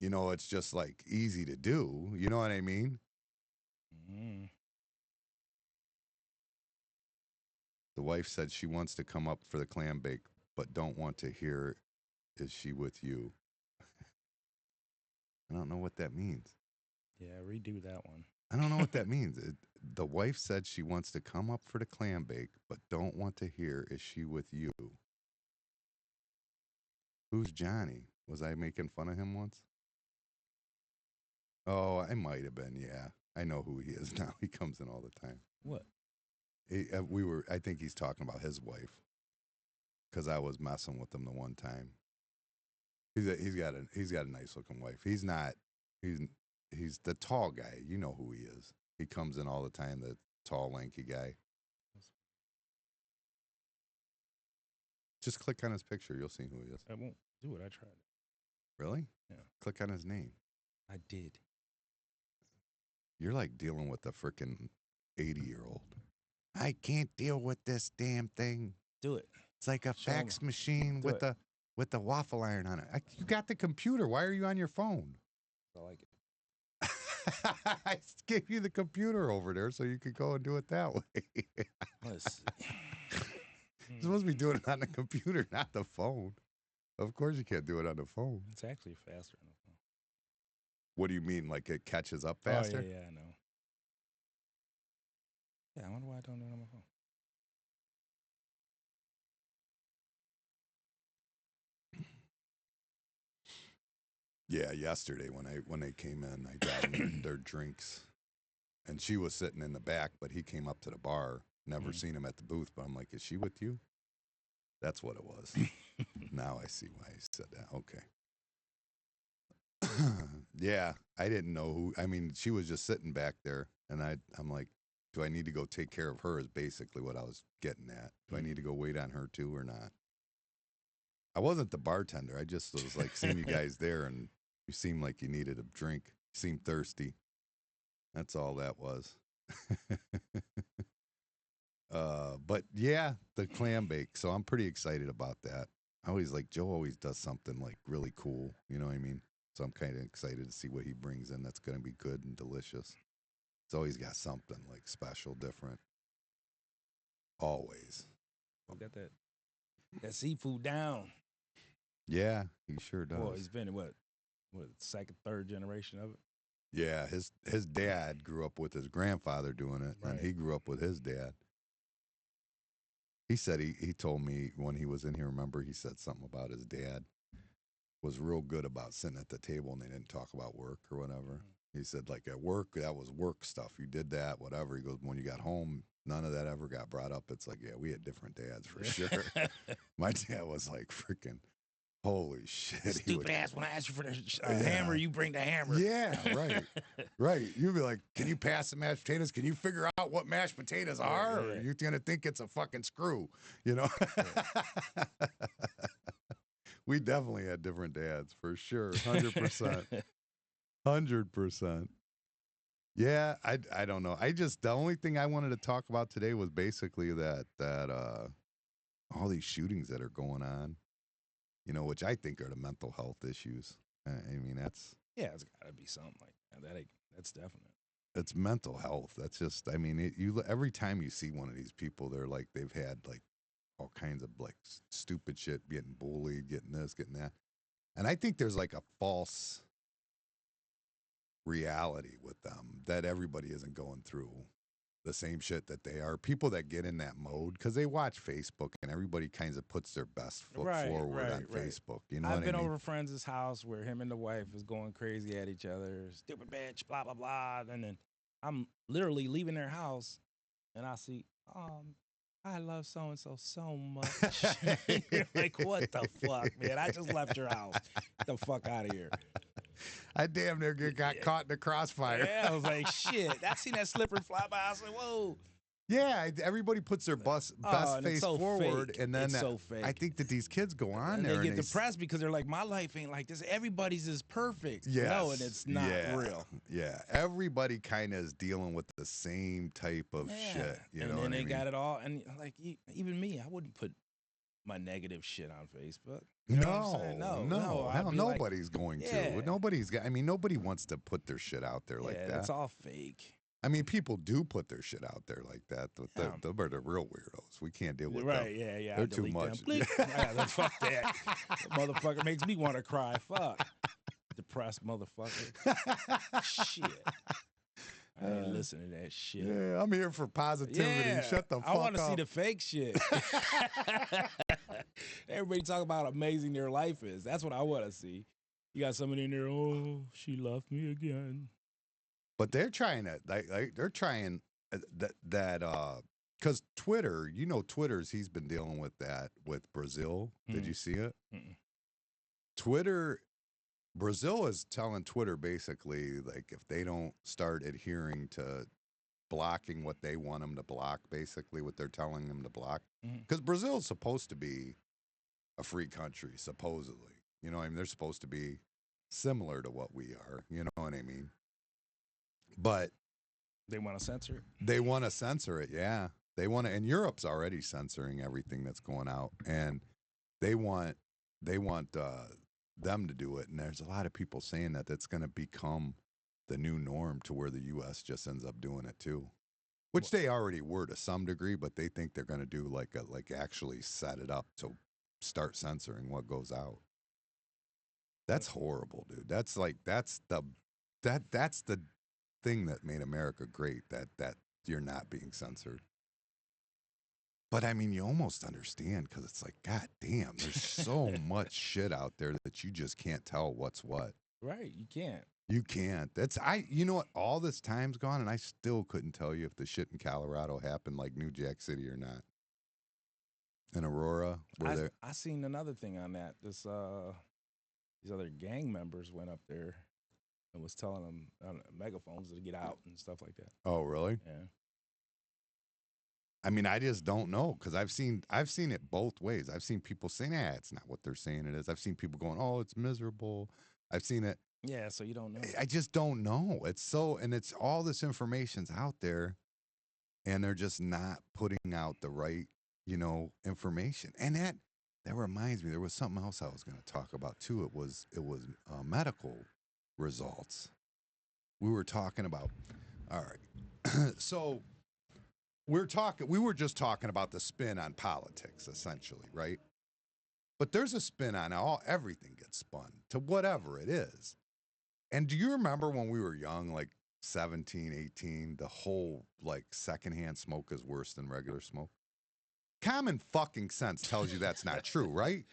it's just like easy to do. You know what I mean? Mm. The wife said she wants to come up for the clam bake, but don't want to hear, is she with you? I don't know what that means. Yeah, redo that one. I don't know what that means. The wife said she wants to come up for the clam bake, but don't want to hear, is she with you? Who's Johnny? Was I making fun of him once? Oh, I might have been, yeah. I know who he is now. He comes in all the time. What? I think he's talking about his wife. Because I was messing with him the one time. He's got a nice looking wife. He's the tall guy. You know who he is. He comes in all the time, the tall, lanky guy. Just click on his picture. You'll see who he is. I won't do it. I tried. Really? Yeah. Click on his name. I did. You're like dealing with a freaking 80-year-old. I can't deal with this damn thing. Do it. It's like a fax machine with the waffle iron on it. You got the computer. Why are you on your phone? I like it. I gave you the computer over there so you could go and do it that way. Let's see. You're supposed to be doing it on the computer, not the phone. Of course you can't do it on the phone. It's actually faster on the phone. What do you mean? Like it catches up faster? Oh, yeah, I know. Yeah, I wonder why I don't do it on my phone. Yeah, yesterday when they came in, I got them their drinks. And she was sitting in the back, but he came up to the bar. Never seen him at the booth, but I'm like, is she with you? That's what it was. Now I see why he said that. Okay. Yeah, I didn't know who. I mean, she was just sitting back there, and I'm like, do I need to go take care of her is basically what I was getting at. Do I need to go wait on her too or not? I wasn't the bartender. I just was like seeing you guys there, and you seemed like you needed a drink. You seemed thirsty. That's all that was. But yeah, the clam bake. So I'm pretty excited about that. Joe always does something like really cool. You know what I mean? So I'm kind of excited to see what he brings in that's going to be good and delicious. He's always got something like special, different. Always. We got that seafood down. Yeah, he sure does. Boy, he's been what second, third generation of it. Yeah, his dad grew up with his grandfather doing it, Right. and he grew up with his dad. He said he told me when he was in here, remember, he said something about his dad was real good about sitting at the table and they didn't talk about work or whatever. He said, like, at work, that was work stuff. You did that, whatever. He goes, when you got home, none of that ever got brought up. It's like, yeah, we had different dads for sure. My dad was like freaking, holy shit. Stupid ass, when I ask you for the hammer, you bring the hammer. Yeah, right. Right. You'd be like, can you pass the mashed potatoes? Can you figure out what mashed potatoes are? Or you're going to think it's a fucking screw, you know? We definitely had different dads for sure. 100%. 100%. Yeah, I don't know. The only thing I wanted to talk about today was basically that all these shootings that are going on, which I think are the mental health issues. I mean, that's... Yeah, it's got to be something like that. That's definite. It's mental health. That's just, I mean, every time you see one of these people, they're like, they've had like all kinds of like stupid shit, getting bullied, getting this, getting that. And I think there's like a false reality with them that everybody isn't going through the same shit that they are. People that get in that mode because they watch Facebook and everybody kind of puts their best foot forward on Facebook. You know what I mean? I've been over a friend's house where him and the wife was going crazy at each other. Stupid bitch, blah, blah, blah. And then I'm literally leaving their house and I see, I love so-and-so so much. You're like, what the fuck, man? I just left your house. Get the fuck out of here. I damn near got caught in the crossfire. Yeah, I was like, shit. I seen that slipper fly by. I was like, whoa. Yeah, everybody puts their best and it's face so forward, fake. and then It's so fake. I think that these kids go on and there they get and depressed because they're like, my life ain't like this. Everybody's is perfect. Yes, No, and it's not real. Yeah, everybody kind of is dealing with the same type of shit. You know and what then I they mean? got it all. And like even me, I wouldn't put my negative shit on Facebook. You know what I'm saying? No, hell, nobody's like, going to. Nobody's got. I mean, nobody wants to put their shit out there like that. It's all fake. I mean, people do put their shit out there like that. They're the real weirdos. We can't deal with them. Right, yeah. They're too much. Fuck that. Motherfucker makes me want to cry. Fuck. Depressed motherfucker. Shit. I ain't listening to that shit. Yeah, I'm here for positivity. Yeah, Shut the fuck up. I want to see the fake shit. Everybody talk about how amazing their life is. That's what I want to see. You got somebody in there, oh, she left me again. But they're trying to, they're trying because Twitter, he's been dealing with that with Brazil. Did you see it? Brazil is telling Twitter basically, like, if they don't start adhering to blocking what they want them to block, basically what they're telling them to block. Because Brazil is supposed to be a free country, supposedly. You know what I mean? They're supposed to be similar to what we are. You know what I mean? But they want to censor it. They want to censor it, yeah. They want to, and Europe's already censoring everything that's going out, and they want them to do it. And there's a lot of people saying that that's going to become the new norm, to where the U.S. just ends up doing it too, which they already were to some degree, but they think they're going to do like actually set it up to start censoring what goes out. That's horrible, dude. That's the thing that made America great, that you're not being censored. But I mean, you almost understand, because it's like, God damn, there's so much shit out there that you just can't tell what's what. Right, you can't. You can't. You know what? All this time's gone, and I still couldn't tell you if the shit in Colorado happened like New Jack City or not. In Aurora, I seen another thing on that. These other gang members went up there and was telling them on megaphones to get out and stuff like that. Oh, really? Yeah. I mean, I just don't know, because I've seen it both ways. I've seen people saying, it's not what they're saying it is. I've seen people going, oh, it's miserable. I've seen it. Yeah, so you don't know. I just don't know. It's all this information's out there, and they're just not putting out the right, information. And that reminds me, there was something else I was going to talk about too. It was medical results. We were talking about, all right. So we were just talking about the spin on politics, essentially, right? But there's a spin on everything gets spun to whatever it is. And do you remember when we were young, like 17, 18, the whole, like, secondhand smoke is worse than regular smoke? Common fucking sense tells you that's not true, right?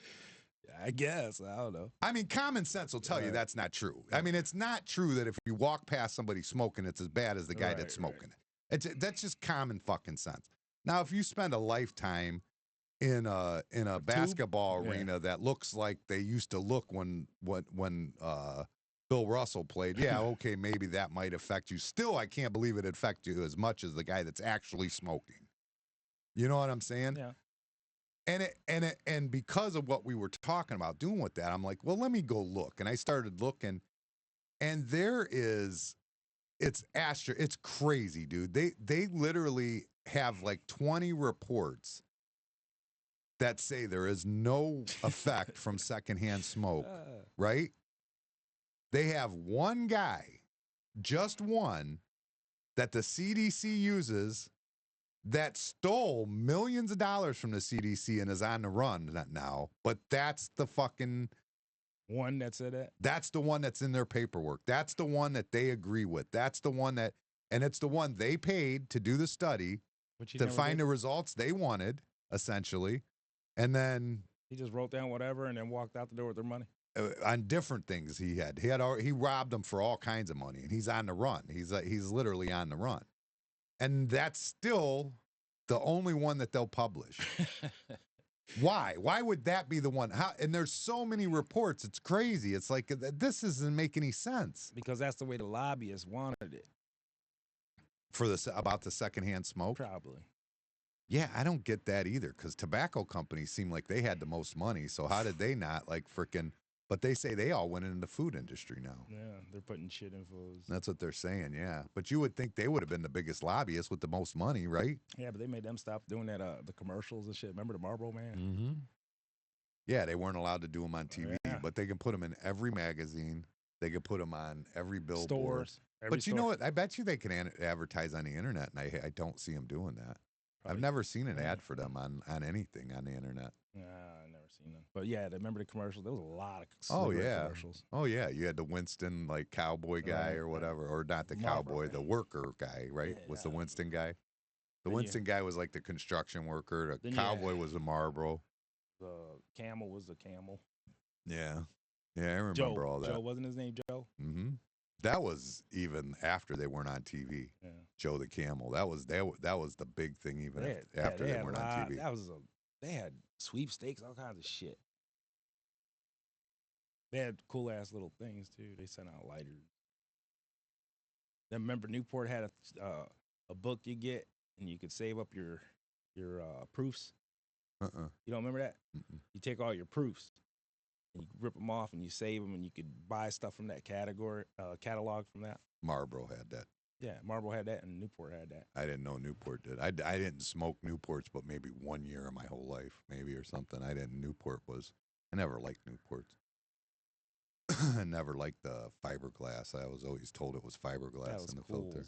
I guess. I don't know. I mean, common sense will tell you that's not true. I mean, it's not true that if you walk past somebody smoking, it's as bad as the guy that's smoking it. That's just common fucking sense. Now, if you spend a lifetime in a basketball arena that looks like they used to look when Bill Russell played, yeah, okay, maybe that might affect you. Still, I can't believe it affect you as much as the guy that's actually smoking. You know what I'm saying? Yeah. And because of what we were talking about doing with that, I'm like, well, let me go look. And I started looking, and it's crazy, dude. They literally have like 20 reports that say there is no effect from secondhand smoke, right? They have one guy, just one, that the CDC uses, that stole millions of dollars from the CDC and is on the run now. But that's the fucking one that said that? That's the one that's in their paperwork. That's the one that they agree with. That's the one and it's the one they paid to do the study to find the results they wanted, essentially. And then he just wrote down whatever and then walked out the door with their money. On different things he robbed them for all kinds of money, and he's on the run. He's literally on the run. And that's still the only one that they'll publish. Why? Why would that be the one? And there's so many reports. It's crazy. It's like, this doesn't make any sense. Because that's the way the lobbyists wanted it. For about the secondhand smoke? Probably. Yeah, I don't get that either because tobacco companies seem like they had the most money. So how did they not like freaking? But they say they all went into the food industry now. Yeah, they're putting shit in foods. That's what they're saying. Yeah, but you would think they would have been the biggest lobbyists with the most money, right? Yeah, but they made them stop doing that. The commercials and shit. Remember the Marlboro Man? Mm-hmm. Yeah, they weren't allowed to do them on TV, Yeah. but they can put them in every magazine. They can put them on every billboard. Stores. But you know what? I bet you they can advertise on the internet, and I don't see them doing that. Probably. I've never seen an ad for them on anything on the internet. Nah, I never seen them. But yeah, remember the commercials? There was a lot of commercials. Oh yeah, you had the Winston like cowboy guy or whatever, or not the Marlboro cowboy, the worker guy, right? Yeah, Was the Winston guy? The Then Winston guy was like the construction worker. The cowboy was the Marlboro. The camel was the camel. Yeah, yeah, I remember all that. Joe wasn't his name Joe? Mm-hmm. That was even after they weren't on TV. Yeah. Joe the Camel. That was the big thing even after they weren't on TV. They had sweepstakes, all kinds of shit. They had cool ass little things too. They sent out lighters. Then remember Newport had a book you get and you could save up your proofs. You don't remember that? Mm-mm. You take all your proofs and you rip them off and you save them and you could buy stuff from that catalog from that. Marlboro had that. Yeah, Marlboro had that and Newport had that. I didn't know Newport did. I didn't smoke Newports, but maybe 1 year of my whole life, maybe or something. I never liked Newports. I never liked the fiberglass. I was always told it was fiberglass in the filter.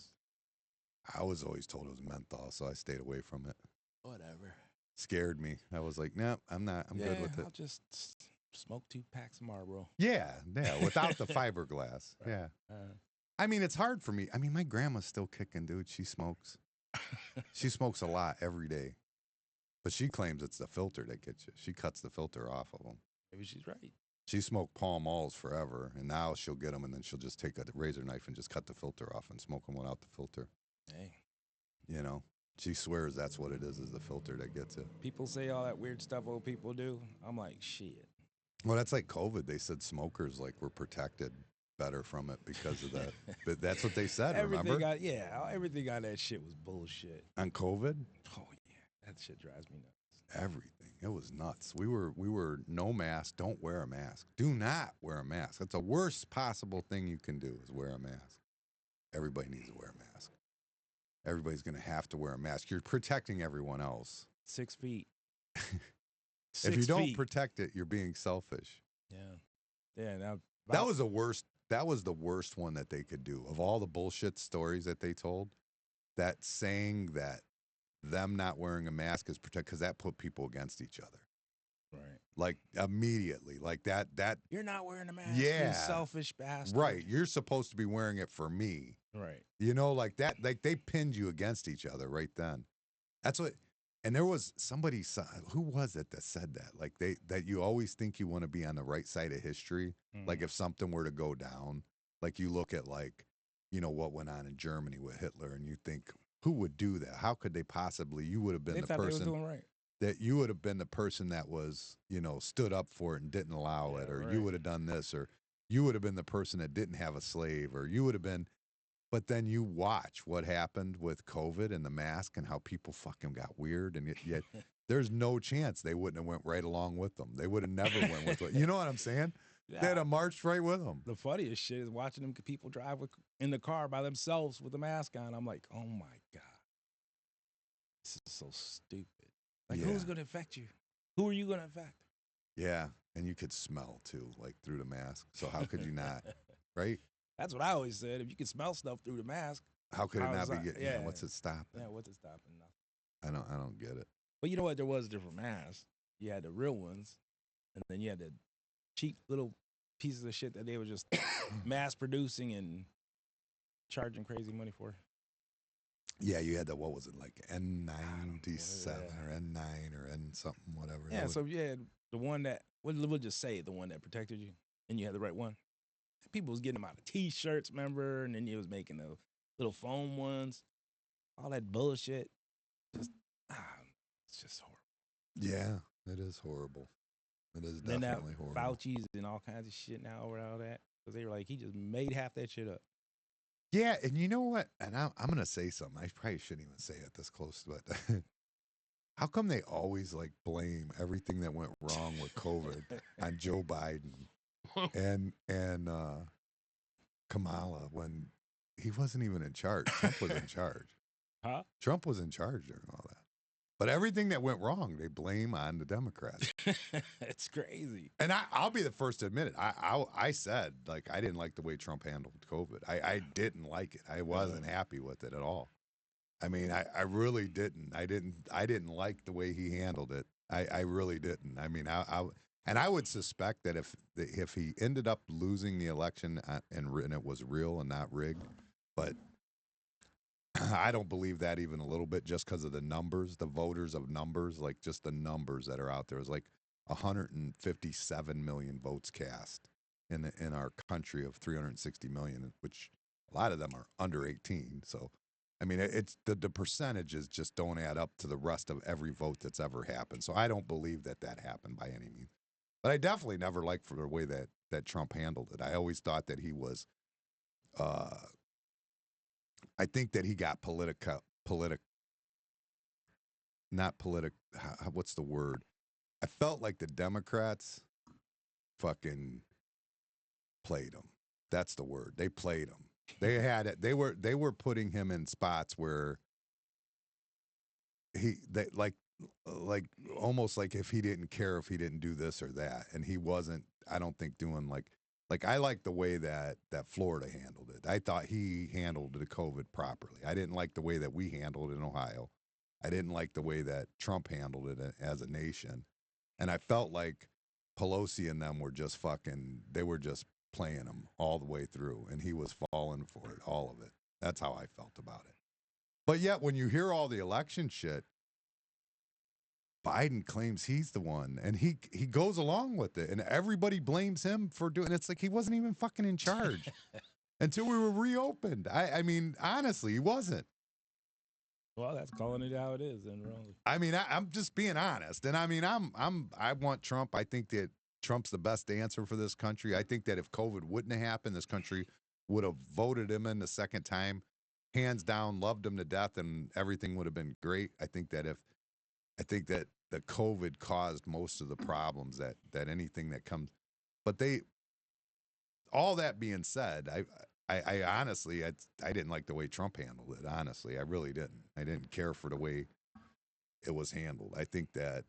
I was always told it was menthol, so I stayed away from it. Whatever. Scared me. I was like, nope, I'm not. I'm good with it. I'll just smoke 2 packs of Marlboro. Yeah, without the fiberglass. Right. Yeah. I mean, it's hard for me. I mean, my grandma's still kicking, dude. She smokes. She smokes a lot every day. But she claims it's the filter that gets you. She cuts the filter off of them. Maybe she's right. She smoked Pall Malls forever, and now she'll get them, and then she'll just take a razor knife and just cut the filter off and smoke them without the filter. Hey. You know? She swears that's what it is the filter that gets it. People say all that weird stuff old people do. I'm like, shit. Well, that's like COVID. They said smokers like were protected better from it because of that. But that's what they said, remember? Everything on that shit was bullshit. On COVID? Oh, yeah. That shit drives me nuts. Everything. It was nuts. We were no mask. Don't wear a mask. Do not wear a mask. That's the worst possible thing you can do is wear a mask. Everybody needs to wear a mask. Everybody's going to have to wear a mask. You're protecting everyone else. 6 feet. If you don't protect it, you're being selfish. Yeah. Yeah. That was the worst. That was the worst one that they could do. Of all the bullshit stories that they told, that saying that them not wearing a mask is protect because that put people against each other. Right. Like immediately. Like that. You're not wearing a mask. Yeah. You selfish bastard. Right. You're supposed to be wearing it for me. Right. You know, like that. Like they pinned you against each other right then. That's what. And there was somebody, who was it that said that? Like that you always think you want to be on the right side of history. Like if something were to go down, like you look at like, you know, what went on in Germany with Hitler and you think, who would do that? How could they possibly, you would have been the person they was doing right. That you would have been the person that was, you know, stood up for it and didn't allow it, or right. you would have done this, or you would have been the person that didn't have a slave, or you would have been. But then you watch what happened with COVID and the mask and how people fucking got weird. And yet there's no chance they wouldn't have went right along with them. They would have never went with it. You know what I'm saying? Yeah. They'd have marched right with them. The funniest shit is watching them people drive in the car by themselves with the mask on. I'm like, oh my God. This is so stupid. Like, who's going to infect you? Who are you going to infect? Yeah. And you could smell too, like through the mask. So how could you not? Right? That's what I always said. If you can smell stuff through the mask, how could it not be? Yeah. What's it stopping? Yeah, what's it stopping? Nothing. I don't get it. But you know what? There was different masks. You had the real ones, and then you had the cheap little pieces of shit that they were just mass producing and charging crazy money for. Yeah, you had the, what was it, like N97 or N9 or N something, whatever. Yeah, so you had the one that, we'll just say the one that protected you, and you had the right one. People was getting them out of T-shirts, remember? And then you was making the little foam ones. All that bullshit. It's just horrible. Yeah, it is horrible. It is definitely horrible. Fauci's and all kinds of shit now over all that. Because they were like, he just made half that shit up. Yeah, and you know what? And I'm going to say something. I probably shouldn't even say it this close, but how come they always like blame everything that went wrong with COVID on Joe Biden and Kamala when he wasn't even in charge? Trump was in charge. Huh? Trump was in charge during all that. But everything that went wrong, they blame on the Democrats. It's crazy. And I'll be the first to admit it. I said, like, I didn't like the way Trump handled COVID. I didn't like it. I wasn't happy with it at all. I mean, I really didn't. I didn't like the way he handled it. I really didn't. I mean, and I would suspect that if he ended up losing the election and it was real and not rigged, but I don't believe that even a little bit, just because of the numbers, the voters of numbers, like just the numbers that are out there. It's like 157 million votes cast in our country of 360 million, which a lot of them are under 18. So, I mean, it's the percentages just don't add up to the rest of every vote that's ever happened. So I don't believe that happened by any means. But I definitely never liked for the way that Trump handled it. I always thought that he was. I think that he got not politic. What's the word? I felt like the Democrats fucking played him. That's the word. They played him. They had it. They were putting him in spots where they like almost like if he didn't care if he didn't do this or that, and he wasn't. I don't think doing like I like the way that Florida handled it. I thought he handled the COVID properly. I didn't like the way that we handled it in Ohio. I didn't like the way that Trump handled it as a nation. And I felt like Pelosi and them were just they were just playing him all the way through. And he was falling for it, all of it. That's how I felt about it. But yet, when you hear all the election shit, Biden claims he's the one, and he goes along with it, and everybody blames him for doing it. It's like he wasn't even fucking in charge until we were reopened. I mean, honestly, he wasn't. Well, that's calling it how it is, and really. I mean, I'm just being honest, and I mean, I want Trump. I think that Trump's the best answer for this country. I think that if COVID wouldn't have happened, this country would have voted him in the second time, hands down, loved him to death, and everything would have been great. I think that the COVID caused most of the problems that anything that comes, but all that being said, I honestly, I didn't like the way Trump handled it. Honestly, I really didn't. I didn't care for the way it was handled. I think that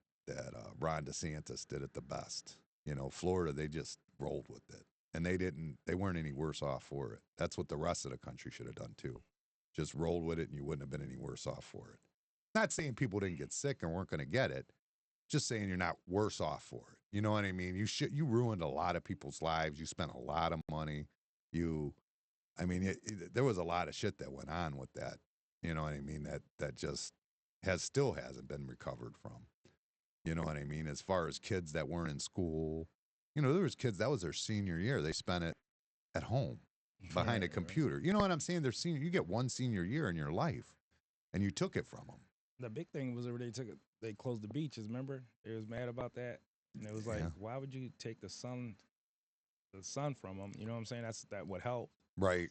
Ron DeSantis did it the best. You know, Florida, they just rolled with it, and they weren't any worse off for it. That's what the rest of the country should have done too. Just rolled with it, and you wouldn't have been any worse off for it. Not saying people didn't get sick and weren't going to get it. Just saying you're not worse off for it. You know what I mean? You ruined a lot of people's lives. You spent a lot of money. There was a lot of shit that went on with that. You know what I mean? That just still hasn't been recovered from. You know what I mean? As far as kids that weren't in school, there was kids that was their senior year. They spent it at home behind a computer. Right. You know what I'm saying? You get one senior year in your life, and you took it from them. The big thing was where they closed the beaches. Remember, they was mad about that, and it was like, why would you take the sun from them? You know what I'm saying? That's what helped. Right.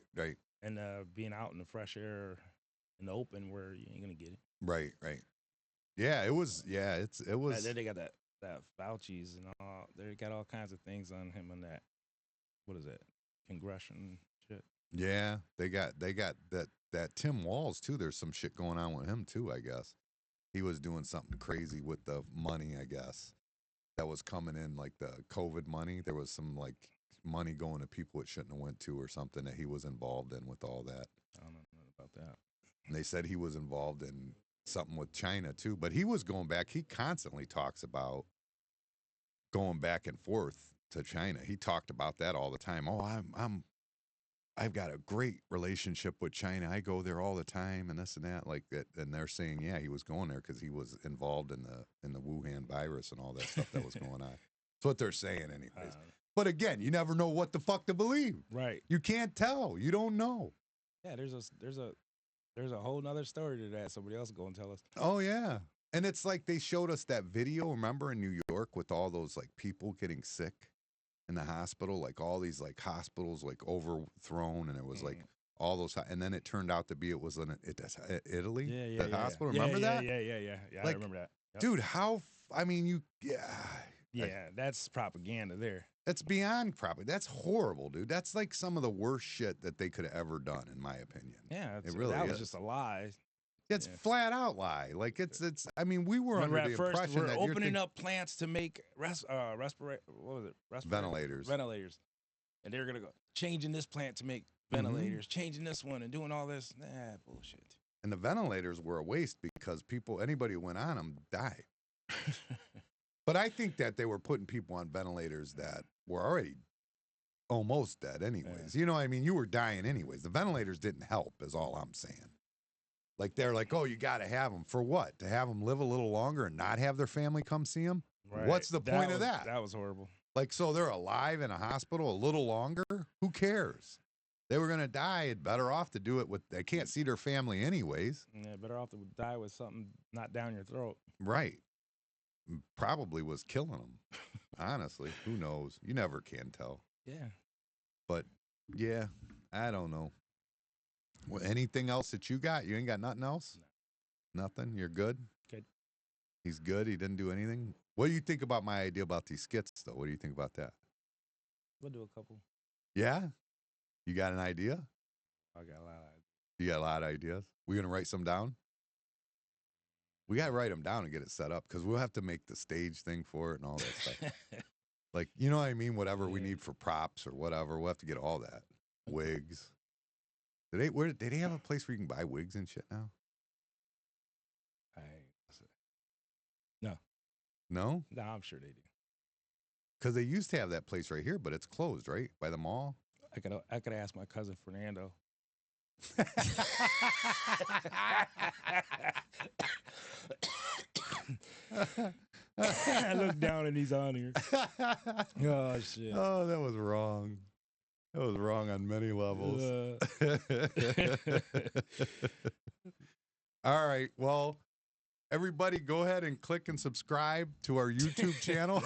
And being out in the fresh air, in the open, where you ain't gonna get it. Right. Yeah, it was. Yeah, it was. Then they got that Fauci's and all. They got all kinds of things on him and that. What is that? Congression shit. Yeah, they got that Tim Walz too. There's some shit going on with him too. I guess he was doing something crazy with the money. I guess that was coming in, like the COVID money. There was some like money going to people it shouldn't have went to, or something that he was involved in with all that. I don't know about that. And they said he was involved in something with China too, but he was going back. He constantly talks about going back and forth to China. He talked about that all the time. Oh, I've got a great relationship with China. I go there all the time, and this and that, like that. And they're saying, yeah, he was going there because he was involved in the Wuhan virus and all that stuff that was going on. That's what they're saying, anyways. But again, you never know what the fuck to believe. Right. You can't tell. You don't know. Yeah, there's a whole nother story to that. Somebody else go and tell us. Oh yeah. And it's like they showed us that video, remember, in New York with all those like people getting sick in the hospital, like all these like hospitals like overthrown, and it was like all those, and then it turned out to be it was in Italy, Yeah. the hospital. Yeah, Remember that? Yeah. I Like, remember that. Yep. Dude, how? I mean, Yeah, that's propaganda there. that's beyond probably. That's horrible, dude. That's like some of the worst shit that they could have ever done, in my opinion. Yeah, it really that is. was just a lie. It's flat out lie. Like it's. I mean, we were Remember under the at first impression we're that opening up plants to make ventilators. Ventilators, and they're gonna go changing this plant to make ventilators, changing this one, and doing all this. Nah, bullshit. And the ventilators were a waste because anybody who went on them died. But I think that they were putting people on ventilators that were already almost dead anyways. Yeah. You know what I mean? You were dying anyways. The ventilators didn't help is all I'm saying. Like they're like, oh, you got to have them. For what? To have them live a little longer and not have their family come see them? Right. What's the point of that? That was horrible. Like, so they're alive in a hospital a little longer? Who cares? They were going to die. It's better off to do it with, they can't see their family anyways. Yeah, better off to die with something not down your throat. Right. Probably was killing them. Honestly, who knows? You never can tell. Yeah. But yeah, I don't know. Well, anything else that you got? You ain't got nothing else? No. Nothing? You're good? Good. He's good? He didn't do anything? What do you think about my idea about these skits, though? What do you think about that? We'll do a couple. Yeah? You got an idea? I got a lot of ideas. You got a lot of ideas? We going to write some down? We got to write them down and get it set up because we'll have to make the stage thing for it and all that stuff. Like, you know what I mean? Whatever we need for props or whatever, we'll have to get all that. Wigs. Did they have a place where you can buy wigs and shit now? No. No? No, I'm sure they do. Because they used to have that place right here, but it's closed, right? By the mall? I could ask my cousin Fernando. I look down and he's on here. Oh, shit. Oh, that was wrong. That was wrong on many levels. All right. Well, everybody go ahead and click and subscribe to our YouTube channel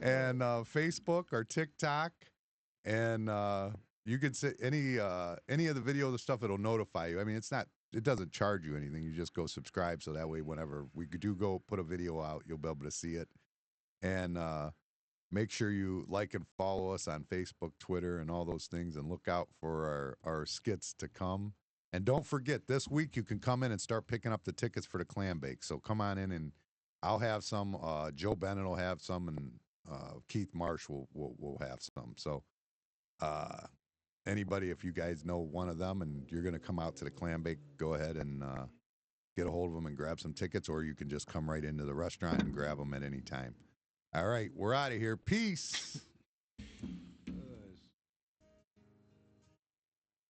and Facebook or TikTok. And you can see any of the video, the stuff, it'll notify you. I mean, it doesn't charge you anything. You just go subscribe. So that way, whenever we do go put a video out, you'll be able to see it. And make sure you like and follow us on Facebook, Twitter, and all those things. And look out for our skits to come. And don't forget, this week you can come in and start picking up the tickets for the clam bake. So come on in, and I'll have some. Joe Bennett will have some, and Keith Marsh will have some. So anybody, if you guys know one of them and you're going to come out to the clam bake, go ahead and get a hold of them and grab some tickets, or you can just come right into the restaurant and grab them at any time. All right, we're out of here. Peace.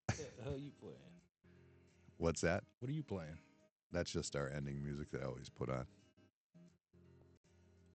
What the hell you playing? What's that? What are you playing? That's just our ending music that I always put on.